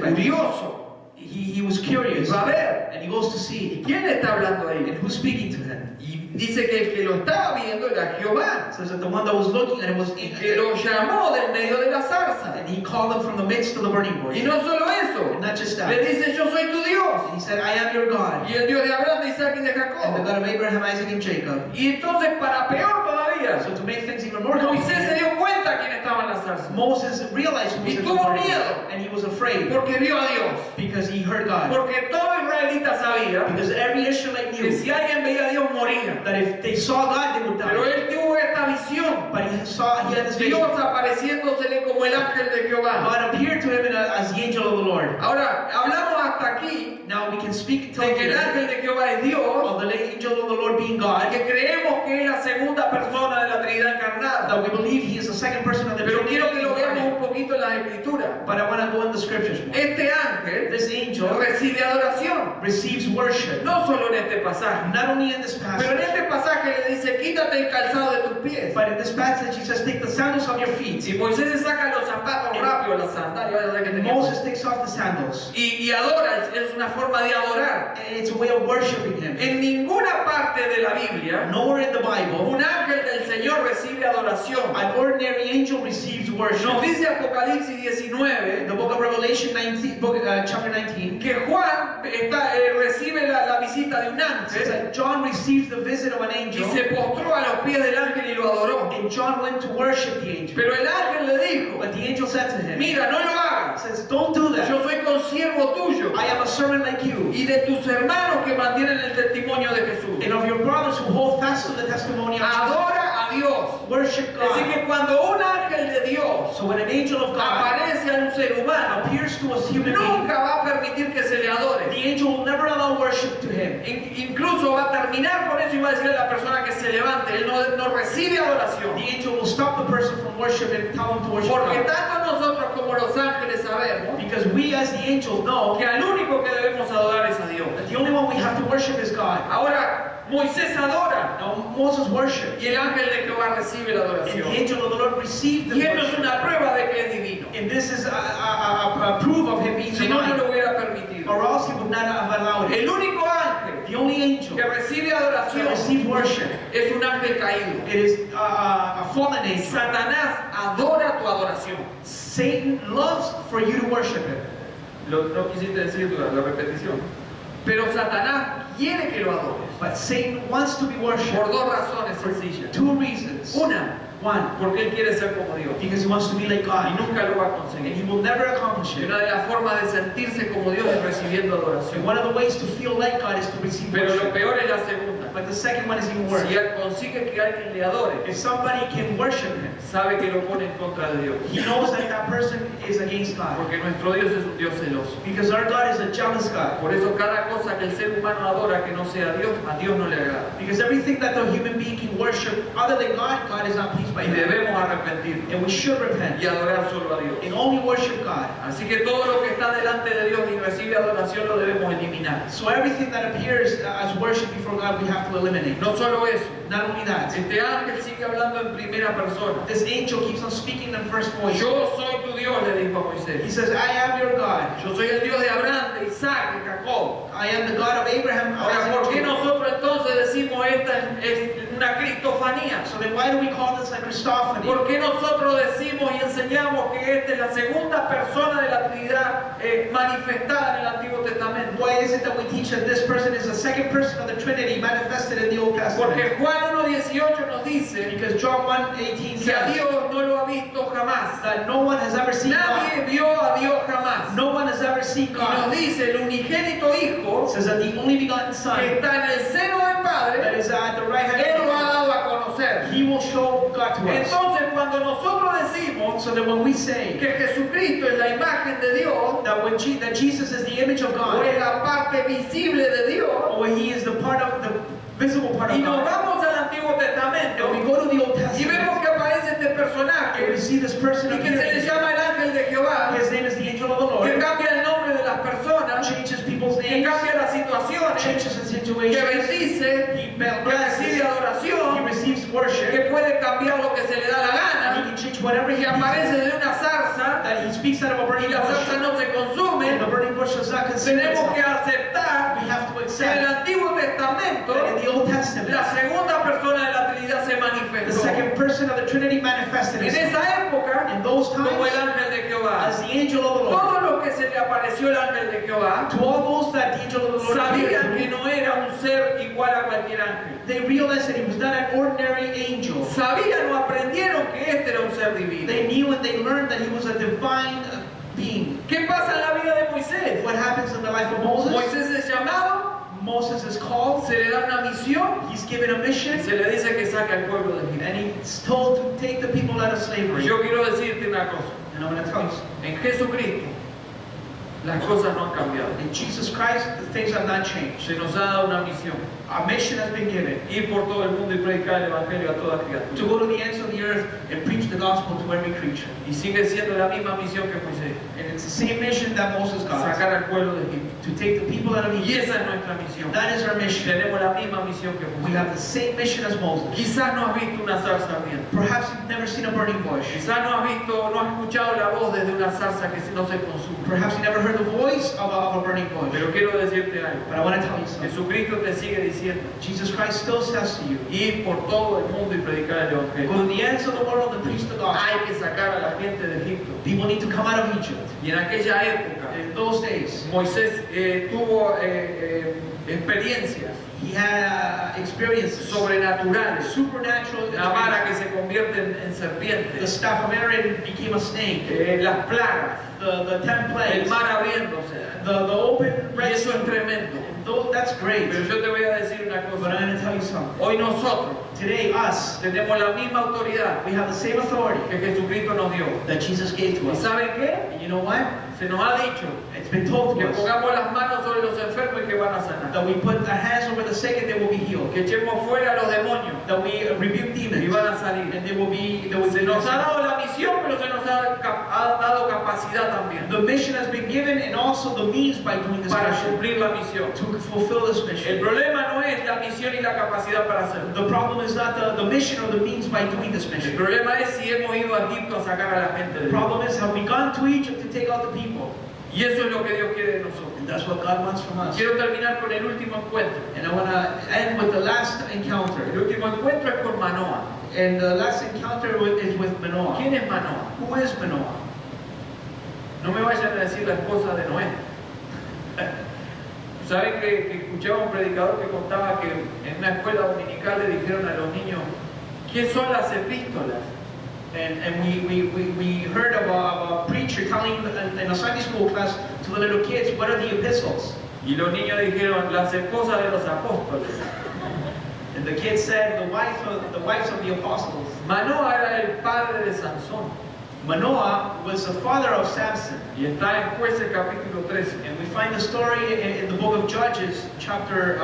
by this. curioso, He was y curious, va a ver. and he goes to ¿Y see. quién está hablando And ahí? who's speaking to him? Y dice que el que lo estaba viendo era Jehová, It says that the one that was looking at him was y que lo llamó del medio de la zarza. and he called him from the midst of the burning bush. Y no solo eso, And not just le that. dice, yo soy tu Dios, And he said, I am your God, y el Dios de Abraham, de Isaac y de and the Jacob. God of Abraham, Isaac, and Jacob. Y entonces, para peor todavía, So to make things even more Moisés se complicated, dio cuenta quién estaba en la zarza, Moses realized who was Y in the tuvo burning miedo. bush, and he was afraid porque vio a Dios. because he heard God. Porque todo israelita sabía Because every Israelite que knew si alguien veía a Dios moría. that if they saw God, they would Pero die. él tuvo esta visión. But he had this vision. Dios apareciéndosele como el ángel de Jehová. God appeared to him as the angel of the Lord. Ahora, hablamos hasta aquí Now we can speak de till que el here ángel de Jehová es Dios, of the angel of the Lord being y God, que creemos que es la segunda persona de la Trinidad encarnada. that we believe he is the second person of the Pero Trinity. quiero que lo veamos un poquito en las Escrituras. But I want to go in the scriptures more. Este ángel This angel recibe adoración, receives worship, no solo en este pasaje, not only in this pero en passage, este pasaje le dice, quítate el calzado de tus pies. but in this passage he says, take the sandals off your feet. Y Moisés se saca los zapatos rápido, las sandalias, vaya a ver que And tenía. Moses takes off the sandals. Y adora, es una forma de adorar. And it's a way of worshiping him. En ninguna parte de la Biblia, Nowhere in the Bible, un ángel del Señor recibe adoración. an ordinary angel receives worship. Nos dice Apocalipsis 19 The book of Revelation 19, chapter 19, que Juan recibe la visita de un says ángel that John receives the visit of an y angel, se postró a los pies del ángel y lo adoró. and John went to worship the angel. Pero el ángel le dijo, But the angel said to him, mira, no lo hagas. says, don't do that. Yo soy consiervo tuyo I am a servant like you, y de tus hermanos que mantienen el testimonio de Jesús. and of your brothers who hold fast to the testimony of Jesus. Adora a Dios. Worship Así God. que cuando un ángel de Dios So when an angel of God aparece a un ser humano, appears to a human being, nunca va a permitir que se le the adore. angel will never allow worship to him. Incluso va a terminar con eso y va a decirle a la persona que se levante. Él no recibe adoración. The angel will stop the person from worship and tell him to worship Porque God. tanto nosotros como los ángeles sabemos Because we as the angels know que al único que debemos adorar es a Dios. that the only one we have to worship is God. Ahora, Moisés adora Now Moses worshiped, y el ángel de Jehová recibe la and the adoración. angel of the Lord received the Y esto es worship. una prueba de que es divino. And this is a proof of him being Si no, no divine, lo hubiera permitido. or else he would not have allowed it. El único ángel The only angel que recibe that adoración receives worship, es un ángel caído. it is a fallen angel. Satanás adora tu adoración. Satan loves for you to worship him. No quisiste decir la repetición. Pero Satanás quiere que lo adores. But Satan wants to be worshipped Por dos razones sencillas. two reasons. Una, One, porque él quiere ser como Dios. because he wants to be like Y God, nunca lo va a and conseguir. he will never accomplish Y it. una de las formas de sentirse como Dios es recibiendo And adoración. one of the ways to feel like God is to receive Pero lo worship. peor es la segunda. But the second one is even worse. Si él consigue que alguien le adore, If somebody can worship him, sabe que lo pone en contra de Dios. he knows that that person is against God. Porque nuestro Dios es un Dios celoso. Because our God is a jealous God. Por eso cada cosa que el ser humano adora que no sea Dios, a Dios no le agrada. Because everything that the human being can worship other than God, God is not pleased by Y him. debemos arrepentirnos And we should repent y adorar solo a Dios. and only worship God. Así que todo lo que está delante de Dios y recibe adoración lo debemos eliminar. So everything that appears as worship before God, we have to eliminate. No solo eso, Not only that, este ángel sigue hablando en primera persona. this angel keeps on speaking in first voice. Yo soy tu Dios, le dijo a He Moisés. says, I am your God. Yo soy el Dios de Abraham, de Isaac, de Jacob. I am the God of Abraham. Ahora, Isaac, ¿por qué and Jacob. nosotros entonces decimos esta es una cristofanía? So then why do we call this a Christophany? ¿Por qué nosotros decimos y enseñamos que esta es la segunda persona de la Trinidad manifestada en el Antiguo Testamento? Why is it that we teach that this person is the second person of the Trinity manifested in the Old Testament? Porque Juan 1:18 nos dice Because John 1:18 que a says Dios no lo ha visto jamás. that no one has ever seen God. Nadie vio a Dios jamás. No one has ever seen Y nos God. dice el unigénito Hijo It says that the only begotten que Son está en el seno del that Padre, is at the right hand Él of lo ha God, dado a conocer. He will show God to us. Entonces cuando nosotros decimos So that when we say que Jesucristo es la imagen de Dios, that that Jesus is the image of o God, es la parte visible de Dios, or when He is the part of the visible part y of nos God, vamos al Antiguo Testamento and we go to the Old y Testament vemos que aparece este and we personaje see this person y que se le appearing. llama el ángel de Jehová, His name is the angel of the que Lord. cambia el nombre de las personas, Changes people's que names, cambia las situaciones, changes the que situations. bendice, He que recibe He adoración, receives worship, que puede cambiar lo que se le da la and gana, He can change whatever He que aparece de una zarza that He speaks out of a y burning la zarza bush, no se and consume. the burning bush does not consume Tenemos que itself. aceptar We have to que en el accept Antiguo Testamento that in the Old Testament, la segunda persona de la Trinidad se the manifestó. second person of the Trinity manifested En Himself. esa época, In those como el times, ángel de Jehová, as the angel of the Lord, todos los que se le apareció el ángel de Jehová to all those that the angel of the Lord sabían appeared que to, no era un ser igual a cualquier ángel. they realized that He was not an ordinary angel. Sabían o aprendieron que este era un ser divino. They knew and they learned that He was a divine being. ¿Qué pasa en la vida de Moisés? What happens in the life of Moses? Moisés es llamado, Moses is called, se le da una misión he's given a y mission, se le dice que saque al pueblo de Egipto. and he's told to take the people out of slavery. Yo quiero decirte una cosa, And I'm going to tell you, en Jesucristo las cosas no han cambiado. in Jesus Christ, the things have not changed. Se nos ha dado una misión, Our mission has been given ir por todo el mundo y predicar el Evangelio a toda to criatura. go to the ends of the earth and preach the gospel to every creature. Y sigue siendo la misma misión que Moisés, And it's the same mission that Moses got, sacar al pueblo de Egipto. to take the people out of Y Egypt. esa es nuestra misión. That is our mission. Tenemos la misma misión que We have Moisés. the same mission as Moses. Quizás no has visto una zarza ardiente. Perhaps you've never seen a burning bush. Quizás no has visto, no has escuchado la voz desde una zarza que no se consume. Perhaps you never heard the voice of a burning bush. Pero quiero decirte algo. But I want to tell you something. Jesucristo te sigue diciendo, Jesus Christ still says to you, ir por todo el mundo y predicar el go Evangelio. to the ends of the world and preach the gospel. Hay que sacar a la gente de Egipto. People need to come out of Egypt. Y en aquella época, In those days, Moisés tuvo experiencias he had experiences, sobrenaturales. supernatural La vara experiences. que se convierte en The serpiente, staff of Aaron became a snake. las plagas, The 10 el plagues, mar abriéndose. the open Y Red eso Sea. es tremendo. That's great. Pero yo te voy a decir una But I'm cosa. going to tell you something. Hoy nosotros Today, us, tenemos la misma autoridad we have the same authority que Jesucristo nos dio. that Jesus gave to ¿Y us. saben qué? And you know what? Se nos ha dicho It's been told que to us pongamos las manos sobre los enfermos y que van a sanar. that we put our hands over the sick and they will be healed. Que echemos fuera a los demonios That we rebuke y demons van a salir. and they will be Se nos ha dado la misión, pero se nos ha dado capacidad también The mission has been given and also the means by doing this para mission cumplir la misión. to fulfill this El mission. problema no es la misión y la capacidad para hacerlo. The problem is not the mission or the means by doing this El mission. problema es si hemos ido a Egipto a sacar a la gente de The Dios. problem is, have we gone to Egypt to take out the people? Y eso es lo que Dios quiere de nosotros. And that's what God wants from us. Quiero terminar con el último encuentro. And I want to end with the last El encounter. último encuentro es con Manoah. And the last encounter is with Manoah. ¿Quién es Manoah? Who is Manoah? No me vayan a decir la esposa de Noé. ¿Saben que escuchaba un predicador que contaba que en una escuela dominical le dijeron a los niños, ¿qué son las epístolas? And we heard of a preacher telling in a Sunday school class to the little kids, what are the epistles? Y los niños dijeron, las esposas de los apóstoles. And the kids said, the wives of the apostles. Manoah era el padre de Sansón. Manoah was the father of Samson. Y está en Jueces capítulo 13. And we find the story in the book of Judges, chapter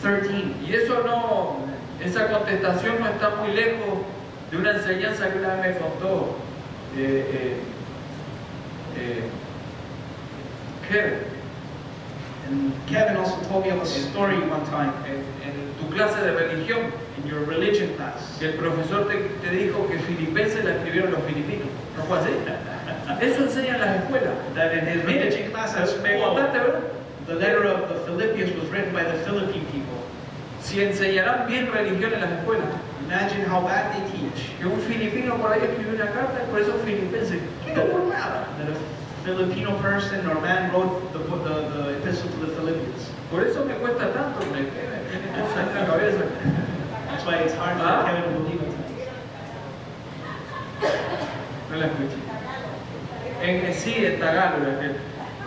13. Y eso no, esa contestación no está muy lejos de una enseñanza que una vez me contó Kevin And Kevin also told me of a story one time en tu clase de religión, in your religion class. que el profesor te dijo que Filipenses la escribieron los filipinos. ¿No fue así? Eso enseñan las escuelas. That in his religion class at Me school, contaste, ¿verdad? the letter of the Philippians was written by the Philippine people. Si enseñarán bien religión en las escuelas. Imagine how bad they teach. Que un filipino por ahí escribió una carta y por eso filipenses. ¡Qué nada! That a Filipino person or man wrote the epistle to the Philippians. Por eso me cuesta tanto, me tiene cosas en la cabeza. That's why it's hard for Kevin to believe it. No la escuché. Sí, en Tagalog.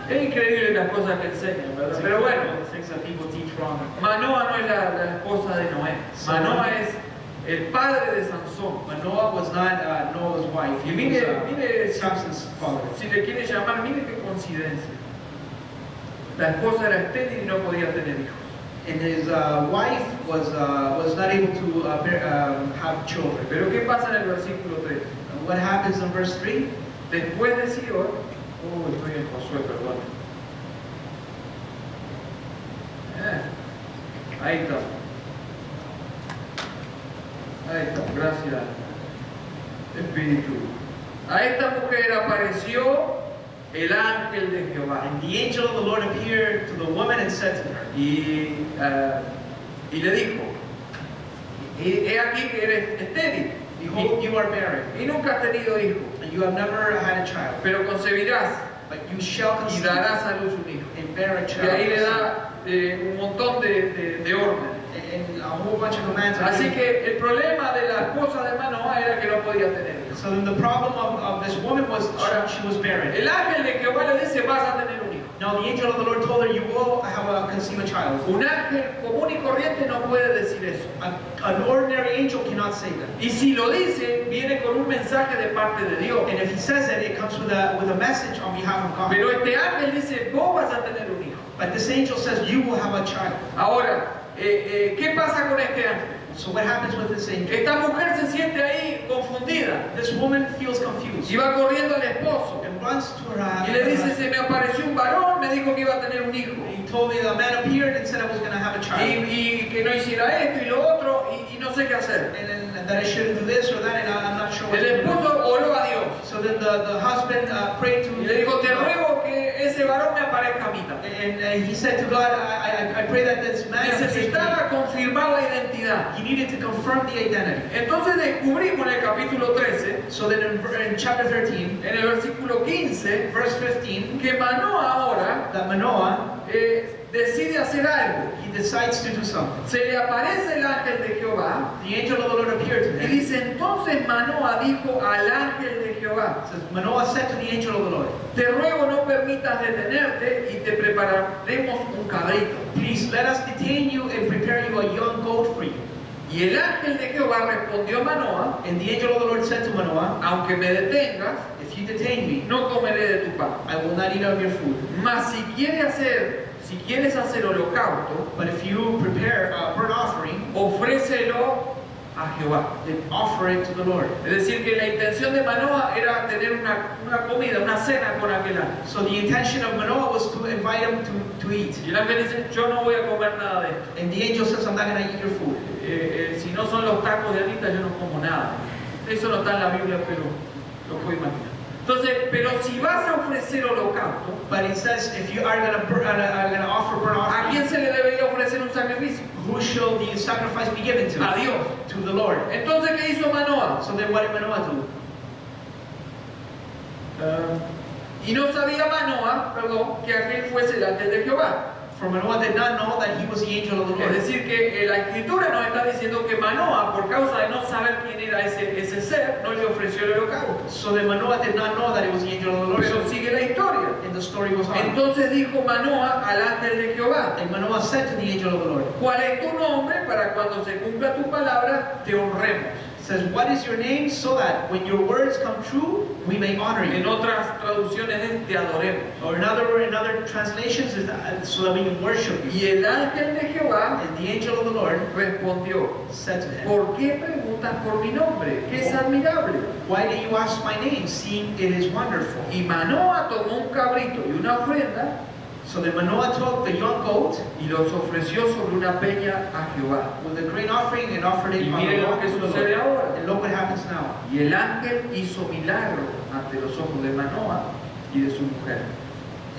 Es increíble las cosas que enseñan, ¿verdad? Pero bueno, Things that people teach wrong. Manoa no es la esposa de Noé. Manoa es el padre de Sansón. Manoah was not Noah's wife. Y He mire, was Samson's father. si le quiere llamar, mire qué coincidencia. La esposa era estéril y no podía tener hijos. And his wife was not able to have children. Pero ¿qué pasa en el versículo 3? What happens in verse 3? Después de Sion, estoy en Josué, perdón. Ahí está. Ahí está, gracias, Espíritu. A esta mujer apareció el ángel de Jehová. And the angel of the Lord appeared to the woman and said to her, y le dijo, he aquí que eres estéril. Behold, you are barren, Y nunca has tenido hijo, and you have never had a child, pero concebirás but you shall y conceive darás a luz un hijo. and bear a Y ahí le child. da un montón de órdenes. And a whole bunch of commands. are Así given. que el problema de la esposa de Manoah era que no podía tener hijos. So then the problem of this woman was she was barren. El ángel de Jehová le dice, vas a tener un hijo. Now the angel of the Lord told her, you will conceive a child. Un ángel común y corriente no puede decir eso. An ordinary angel cannot say that. Y si lo dice, viene con un mensaje de parte de Dios. And if he says it, it comes with a message on behalf of God. Pero este ángel dice, vos vas a tener un hijo. But this angel says, you will have a child. Ahora, ¿qué pasa con este ángel? So what happens with this angel? Esta mujer se siente ahí confundida This woman feels confused y va corriendo al esposo and runs to her y le dice, se me apareció un varón, me dijo que iba a tener un hijo He told me the man appeared and said I was going to have a child. y que no hiciera esto y lo otro y no sé qué hacer. And that I shouldn't do this or that, and I'm not sure what El to do. esposo oró a Dios So then the husband prayed to y le dijo, te God. ruego que ese varón me aparezca a mí también. And he said to God, I pray that this man appears to me. Necesitaba confirmar la identidad. He needed to confirm the identity. Entonces descubrimos en el capítulo 13, So then in chapter 13, en el versículo 15, verse 15, que Manoah ahora that Manoah, decide hacer algo. he decides to do something. Se le aparece el ángel de Jehová The angel of the Lord appeared to y him. dice, entonces Manoah dijo al ángel de Jehová, It says, Manoah said to the angel of the Lord, te ruego no permitas detenerte y te prepararemos un cabrito. please let us detain you and prepare you a young goat for you. Y el ángel de Jehová respondió a Manoah, And the angel of the Lord said to Manoah, aunque me detengas, if you detain me, no comeré de tu pan. I will not eat of your food. Mas si quieres hacer holocausto, But if you prepare a burnt offering, ofrécelo a Jehová. then offer it to the Lord. Es decir, que la intención de Manoah era tener una comida, una cena con aquel ángel. So the intention of Manoah was to invite him to eat. Y el ángel dice, yo no voy a comer nada de esto. And the angel says, I'm not going to eat your food. Si no son los tacos de Anita, yo no como nada. Eso no está en la Biblia, pero lo puedo imaginar. Entonces, pero si vas a ofrecer holocausto, But it says, if you are going to offer burnt ¿a offering, quién se le debería ofrecer un sacrificio? who shall the sacrifice be given to? A Dios. To the Lord. Entonces, ¿qué hizo Manoah? So then what did Manoah do? Y no sabía Manoah, perdón, que aquel fuese el ángel de Jehová. For Manoah did not know that he was the angel of the Es Lord. decir, que la escritura nos está diciendo que Manoah, por causa de no saber quién era ese ser, no le ofreció el holocausto. So then Manoah did not know that it was the angel of the Lord. Pero So, sigue la historia. and the story goes on. Entonces dijo Manoah al ángel de Jehová, And Manoah said to the angel of the Lord, ¿cuál es tu nombre para cuando se cumpla tu palabra te honremos? says, what is your name, so that when your words come true, we may honor En you. otras traducciones es te adoremos. Or in other translations, is that, so that we can worship you. Y el ángel de Jehová And the angel of the Lord respondió, said to him, ¿por qué preguntas por mi nombre? Que es admirable. why do you ask my name, seeing it is wonderful? Y Manoah tomó un cabrito y una ofrenda So then Manoah took the young goat y los ofreció sobre una peña a Jehová. with a grain offering and offered it Y on miren the lo rock que to the sucede Lord. ahora. And look what happens now. Y el ángel hizo milagro ante los ojos de Manoah y de su mujer.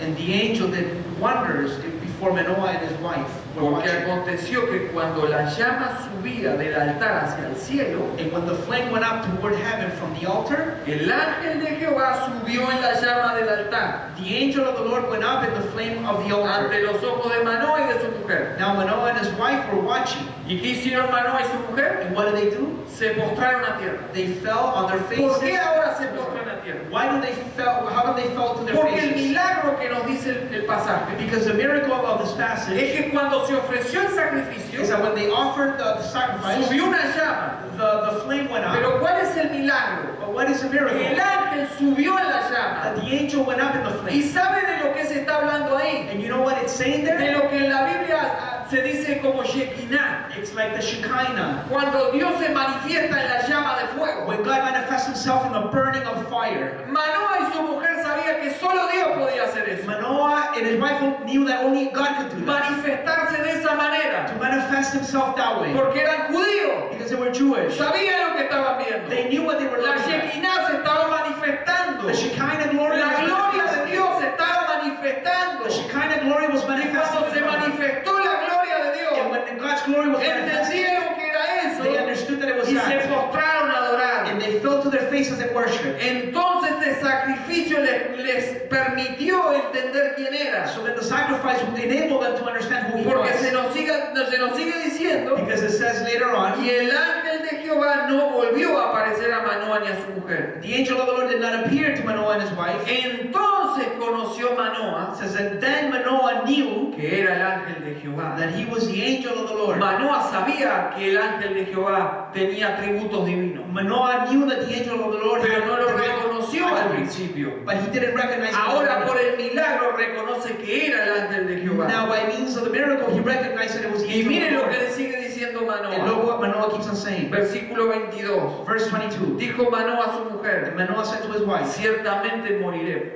And the angel did wonders before Manoah and his wife were Porque watching. aconteció que cuando la llama subía del altar hacia el cielo, And when the flame went up toward heaven from the altar, el ángel de Jehová subió en la llama del altar the angel of the Lord went up in the flame of the altar. ante los ojos de Manoah y de su mujer. Now Manoah and his wife were watching. ¿Y qué hicieron Manoah y su mujer? And what do? Se postraron a tierra. They fell on their ¿Por qué faces. ahora se postran a tierra? Why do they fell? How do they fall to their Porque el faces? milagro que nos dice el pasaje Because the miracle of this passage es que cuando se ofreció el sacrificio, is that when they offered the sacrifice, subió una llama. the flame went up. Pero ¿cuál es el milagro? But what is the miracle? El ángel subió en la That llama. the angel went up in the ¿Y flame. sabe de lo que se está hablando ahí? And you know what it's saying De there? lo que en la Biblia se dice como Shekinah. It's like the Shekinah. Cuando Dios se manifiesta en la llama de fuego. When God manifests himself in the burning of fire. Manoah y su mujer sabían que solo Dios podía hacer eso. Manoah and his wife knew that only God could do that. Manifestarse de esa manera. To manifest himself that way. Porque eran judíos. Because they were Jewish. Sabían lo que estaban viendo. They knew what they were La looking at. Shekinah se estaba manifestando. The Shekinah glory La was gloria de manifesting. Dios se estaba manifestando. The Shekinah glory was Y cuando se manifesting. manifestó la gloria de Dios, And when God's glory was manifesting, entendieron que era eso they understood that it was y se that. postraron a adorar. And they fell to their faces in worship. Entonces este sacrificio les permitió entender quién era. So then the sacrifice would enable them to understand who he Porque was. se nos sigue diciendo, Because it says later on, y el ángel de Jehová no volvió a aparecer a Manoah ni a su mujer. the angel of the Lord did not appear to Manoah and his wife. Entonces conoció Manoah It says that then Manoah knew que era el ángel de Jehová. that he was the angel of the Lord. Manoah sabía que el ángel de Jehová tenía atributos divinos, Manoah knew that the angel of the Lord pero no lo divine reconoció al attributes, principio. but he didn't recognize him. Ahora por el milagro reconoce que era el ángel de Jehová. Now by means of the miracle, he recognized that it was the Y angel of miren the lo Lord. que le sigue diciendo And Manoah. look what Manoah keeps on saying. Versículo 22. Verse 22. Dijo Manoah a su And mujer, Manoah said to his wife, ciertamente moriremos,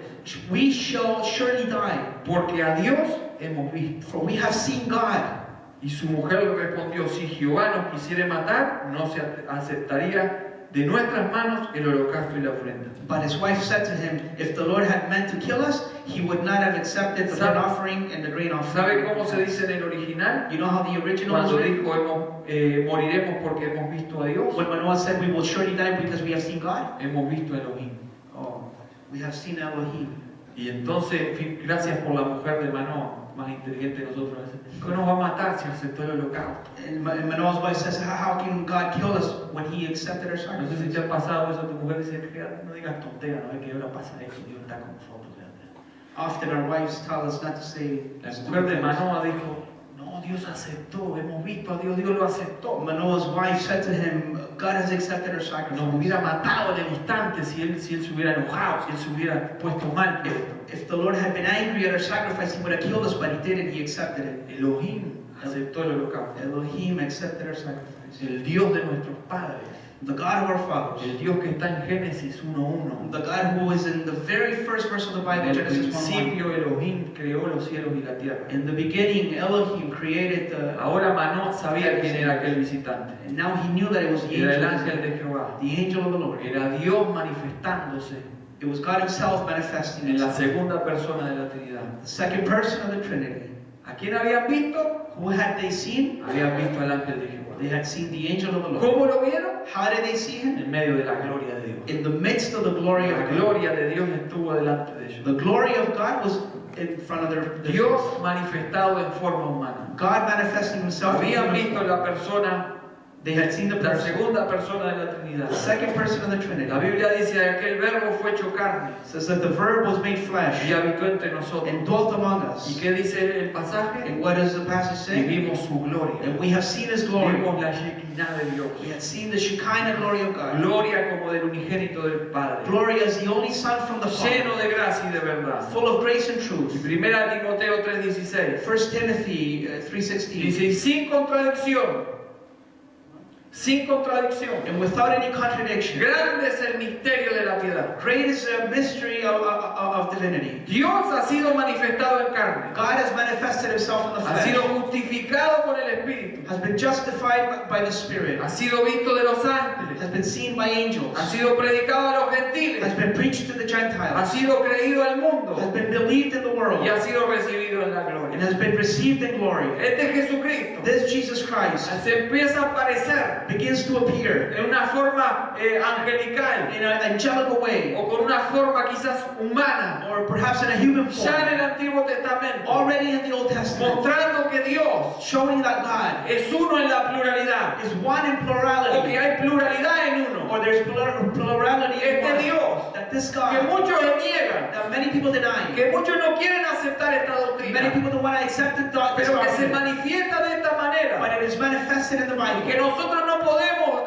we shall surely die, porque a Dios hemos visto. for we have seen God. Y su mujer le respondió, si Jehová nos quisiere matar, no se aceptaría de nuestras manos el holocausto y la ofrenda. But his wife said to him, if the Lord had meant to kill us, he would not have accepted the burnt offering and the grain ¿Sabe offering. cómo se dice en el original? You know how the original was Cuando written? dijo, moriremos porque hemos visto a Dios, When Manoah said, we will surely die because we have seen God. hemos visto a Elohim. Oh, we have seen Elohim. Y entonces, en fin, gracias por la mujer de Manoah, más inteligente de nosotros. ¿Qué nos va a matar si aceptó el holocausto? And Manoah's wife says, how can God kill us when he accepted our No sé si sacrifice? te ha pasado eso, tu mujer dice, no digas tonteras, no es que ahora pasa esto, Dios está con nosotros. Often our wives tell us not to say. La mujer de Manoah dijo, no, Dios aceptó, hemos visto a Dios, Dios lo aceptó. Manoah's wife said to him, God has accepted our Nos sacrifice. hubiera matado en el instante si él se hubiera enojado, si él se hubiera puesto mal. If the Lord had been angry at our sacrifice, he would have killed us, but he didn't. He accepted it. Elohim aceptó el holocausto. Elohim accepted our sacrifice. El Dios de nuestros padres, The God of our fathers. el Dios que está en Génesis 1:1. The God who is in the very first verse of the En Bible, el Genesis 1:1. principio Elohim creó los cielos y la tierra. In the beginning, Elohim created the. Ahora Manoah sabía quién era aquel visitante. And now he knew that it was the Era el angel, ángel de Jehová. the angel of the Lord. Era Dios manifestándose It was God himself manifesting en la himself. segunda persona de la Trinidad. The second person of the Trinity. ¿A quién habían visto? Who had they seen? Habían visto al ángel de Jehová. They had seen the angel of the Lord. ¿Cómo lo vieron? How did they see him? En medio de la gloria de Dios. In the midst of the glory of La God. gloria de Dios estuvo delante de ellos. The glory of God was in front of their Dios face. manifestado en forma humana. God manifesting himself. in Habían human visto form. la persona, They had seen the la person. segunda persona de la Trinidad. The second person of the Trinity. La Biblia dice que aquel verbo fue hecho carne It says that the Verb was made flesh y habitó entre nosotros. and dwelt among ¿Y us. qué dice el pasaje? And what does the passage Y say? vimos su gloria. And we have seen his glory. Vimos la Shekinah de Dios. We had seen the Shekinah glory of God. Gloria como del unigénito del Padre. Glory as the only Son from the Father. Lleno de gracia y de verdad. Full of grace and Y truth. 1 Timoteo 3:16 1 Timothy 3:16. dice, y sin contradicción, sin contradicción, And without any contradiction. grande es el misterio de la piedad. Great is the mystery of divinity. Dios ha sido manifestado en carne, God has manifested himself in the ha sido flesh. justificado por el Espíritu, Has been justified by the Spirit. ha sido visto de los ángeles, Has been seen by angels. ha sido predicado a los Has gentiles, been preached to the ha Gentiles, sido creído al has mundo been believed in the world, y ha sido recibido en la and gloria. has been received in glory. Este Jesucristo This Jesus Christ se empieza a aparecer begins to appear en una forma angelical in an angelical way, o con una forma quizás humana, or perhaps in a human ya en form, el Antiguo Testamento, already in the Old Testament, mostrando que Dios showing that God es uno en la pluralidad, is one in o que plurality, hay pluralidad en uno. or there's plurality in Este one. Dios That this que God, muchos le niegan, that many people deny, que muchos no quieren aceptar esta many doctrina, people don't want to accept this pero que se doctrine, manifiesta de esta manera, but it is manifested in the y que Bible. nosotros no podemos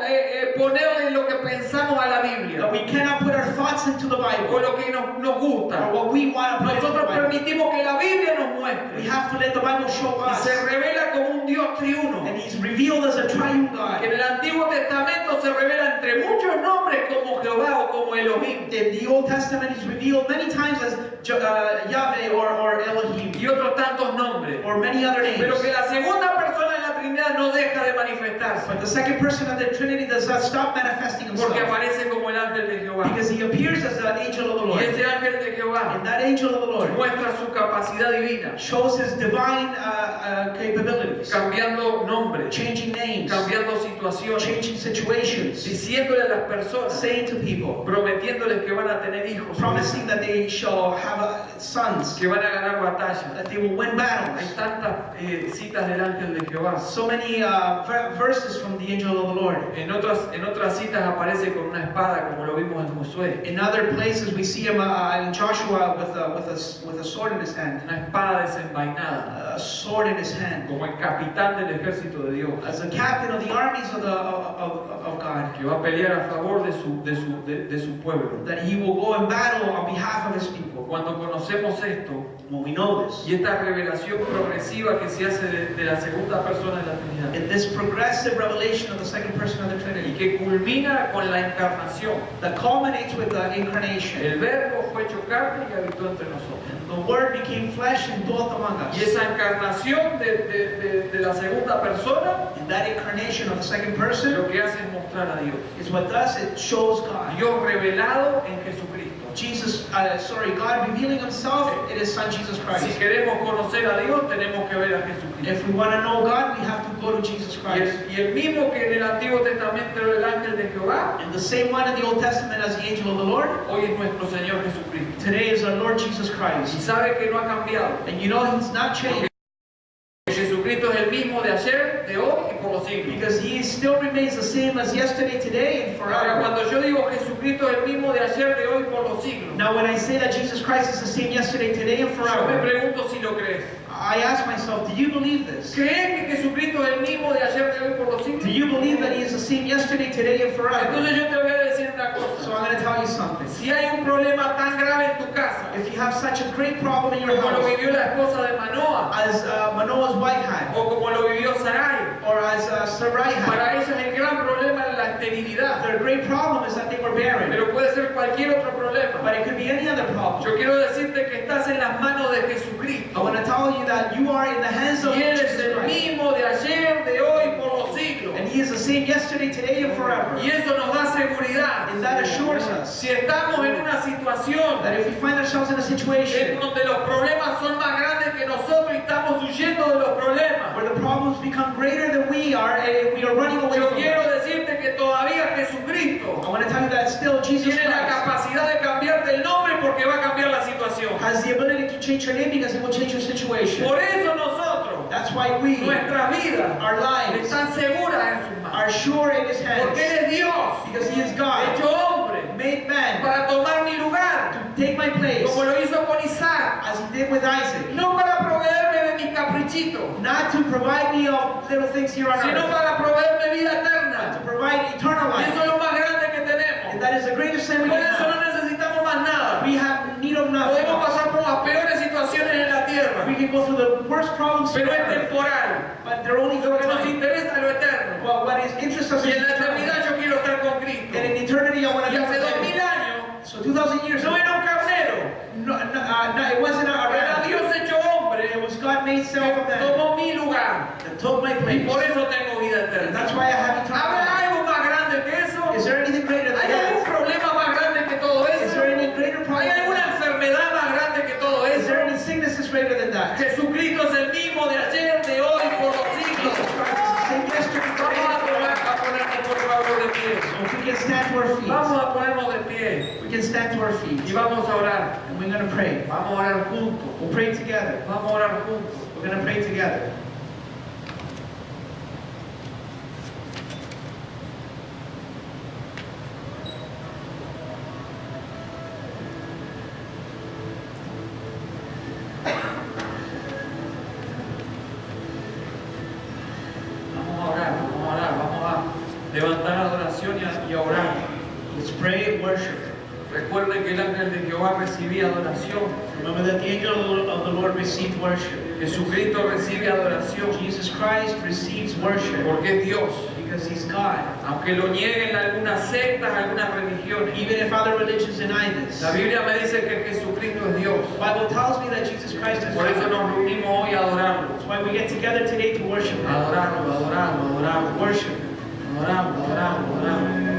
ponerle lo que pensamos a la That Biblia we cannot put our thoughts into the o Bible, lo que nos or gusta. what we want to put into the Nosotros Bible. permitimos que la Biblia nos We muestre have to let the Bible show y us, se revela como un Dios triuno, and He's revealed as a triune que God. en el Antiguo Testamento se revela entre muchos nombres como Jehová o como Elohim In the Old Testament, He's revealed many times as Yahweh or Elohim, y otros tantos nombres, or many other names. pero que la segunda persona en la Trinidad no deja de manifestarse But the second person of the Trinity does not stop manifesting porque Himself, aparece como el ángel de Jehová, because He appears as an angel of the y Lord. ese ángel de Jehová And that angel of the Lord muestra su capacidad divina, shows His divine capabilities, cambiando nombres, changing names, cambiando situaciones, changing situations, diciéndole a las personas, saying to people, prometiéndoles que van a tener hijos, promising that they shall have sons, que van a ganar batallas. that they will win Hay battles. tantas citas del ángel de Jehová. So many verses from the angel of the Lord. En otras citas aparece con una espada, como lo vimos en Josué, In other places, we see him in Joshua with a sword in his hand, una espada desenvainada, a sword in his hand, como el capitán del ejército de Dios, as a captain of the armies of God, que va a pelear a favor de su pueblo. that he will go in battle on behalf of his people. Cuando conocemos esto When we know this, y esta revelación progresiva que se hace de la segunda persona de la Trinidad in this progressive revelation of the second person of the y Trinity, que culmina con la encarnación, that culminates with the incarnation, el Verbo fue hecho carne y habitó entre nosotros. the Word became flesh and dwelt among us. Y esa encarnación de la segunda persona And that incarnation of the second person lo que hace es mostrar a Dios. is what does, it shows God. Dios revelado en Jesucristo. God revealing Himself in His Son Jesus Si Christ. queremos conocer a Dios, tenemos que ver a Jesucristo. If we want to know God, we have to go to Jesus Christ. Y el mismo que en el Antiguo Testamento era el ángel de Jehová, And the same one in the Old Testament as the angel of the Lord, hoy es nuestro Señor Jesucristo. today is our Lord Jesus Y Christ. sabe que no ha cambiado. And you know He's not changed, Jesucristo es el mismo de ayer, de hoy y por los siglos. because He still remains the same as yesterday, today, and Ahora, forever. cuando yo digo Jesucristo es el mismo de ayer, de hoy y por los siglos, Now when I say that Jesus Christ is the same yesterday, today, and yo me forever, pregunto si lo crees. I ask myself, do you believe this? ¿Crees que Jesucristo es el mismo de ayer, de hoy y por los siglos? Do you believe that He is the same yesterday, today, and forever? Entonces yo te voy a decir una So cosa. I'm going to tell you something. Si hay un problema tan grave en tu casa, If you have such a great problem in your como lo house, vivió la esposa de Manoah, as Manoah's wife had, o como lo vivió Sarai, or as Sarai had, para ellas el gran problema era la esterilidad, their great problem is that they were barren. pero puede ser cualquier otro problema. But it could be any other problem. Yo quiero decirte que estás en las manos de I Jesucristo, want to tell you that you are in the hands of y Él es Jesus el Christ. mismo de ayer, de hoy y por los siglos. And He is the same yesterday, today, and forever. Y eso nos da seguridad. And that assures us Si estamos en una situación that if we find ourselves in a en situation donde los problemas son más grandes que nosotros y estamos huyendo de los problemas, where the problems become greater than we are, and we are running away yo from quiero them, decirte que todavía Jesucristo I want to tell you that still Jesus tiene la Christ capacidad de cambiarte el nombre porque va a cambiar la situación. has the ability to change your name because He will change your situation. Por eso nosotros, That's why we, nuestras vidas, our lives, están seguras en sus manos. are sure in His hands Porque Él es Dios, because He is God, hecho hombre, made man, para tomar mi lugar, to take my place como lo hizo con Isaac, as He did with Isaac, no para proveerme de mis caprichitos, not to provide me of little things here on sino earth, para proveerme vida but to eterna. provide eternal Y eso life. es lo más grande que tenemos. And that is the greatest thing we Por can eso no have. necesitamos más nada. We have need of nothing Podemos else. pasar por las peores situaciones en la tierra, We can go through the worst problems pero here es on earth, temporal. but they're only for Lo a que nos time. interesa es lo eterno. Well, what is interests us Y is en la eternidad eternity. yo quiero estar con Cristo. And in eternity, I want to Y be hace with 2000 Him. años So 2,000 years no ago, era un carnero, it wasn't a era ram. Dios hecho hombre It was God made self of que man tomó mi lugar. that took my Y place. por eso tengo vida And eterna. that's why I have eternal ¿Habrá life. algo más grande que eso? Is there anything greater than ¿Hay algún that? problema más grande que todo Is there eso? feet. Vamos a ponernos de pie We can stand to our feet. y vamos a orar. And we're going to pray. Vamos a orar juntos. We'll pray together. Vamos a orar juntos. We're going to pray together. Levantar adoración y a orar. Let's pray and worship. Recuerden que el ángel de Jehová recibía adoración. Remember that the angel of the Lord received worship. Jesucristo recibe adoración Jesus Christ receives worship porque es Dios. because He's God. Aunque lo nieguen algunas sectas, algunas religiones. Even if other religions deny this. La Biblia me dice que Jesucristo es Dios. The Bible tells me that Jesus Christ is Por eso God. nos reunimos hoy a adorarlo. That's why we get together today to worship Him. Adorarlo, adorarlo, adorarlo. Worship Him. Adorarlo, adorarlo, adorarlo.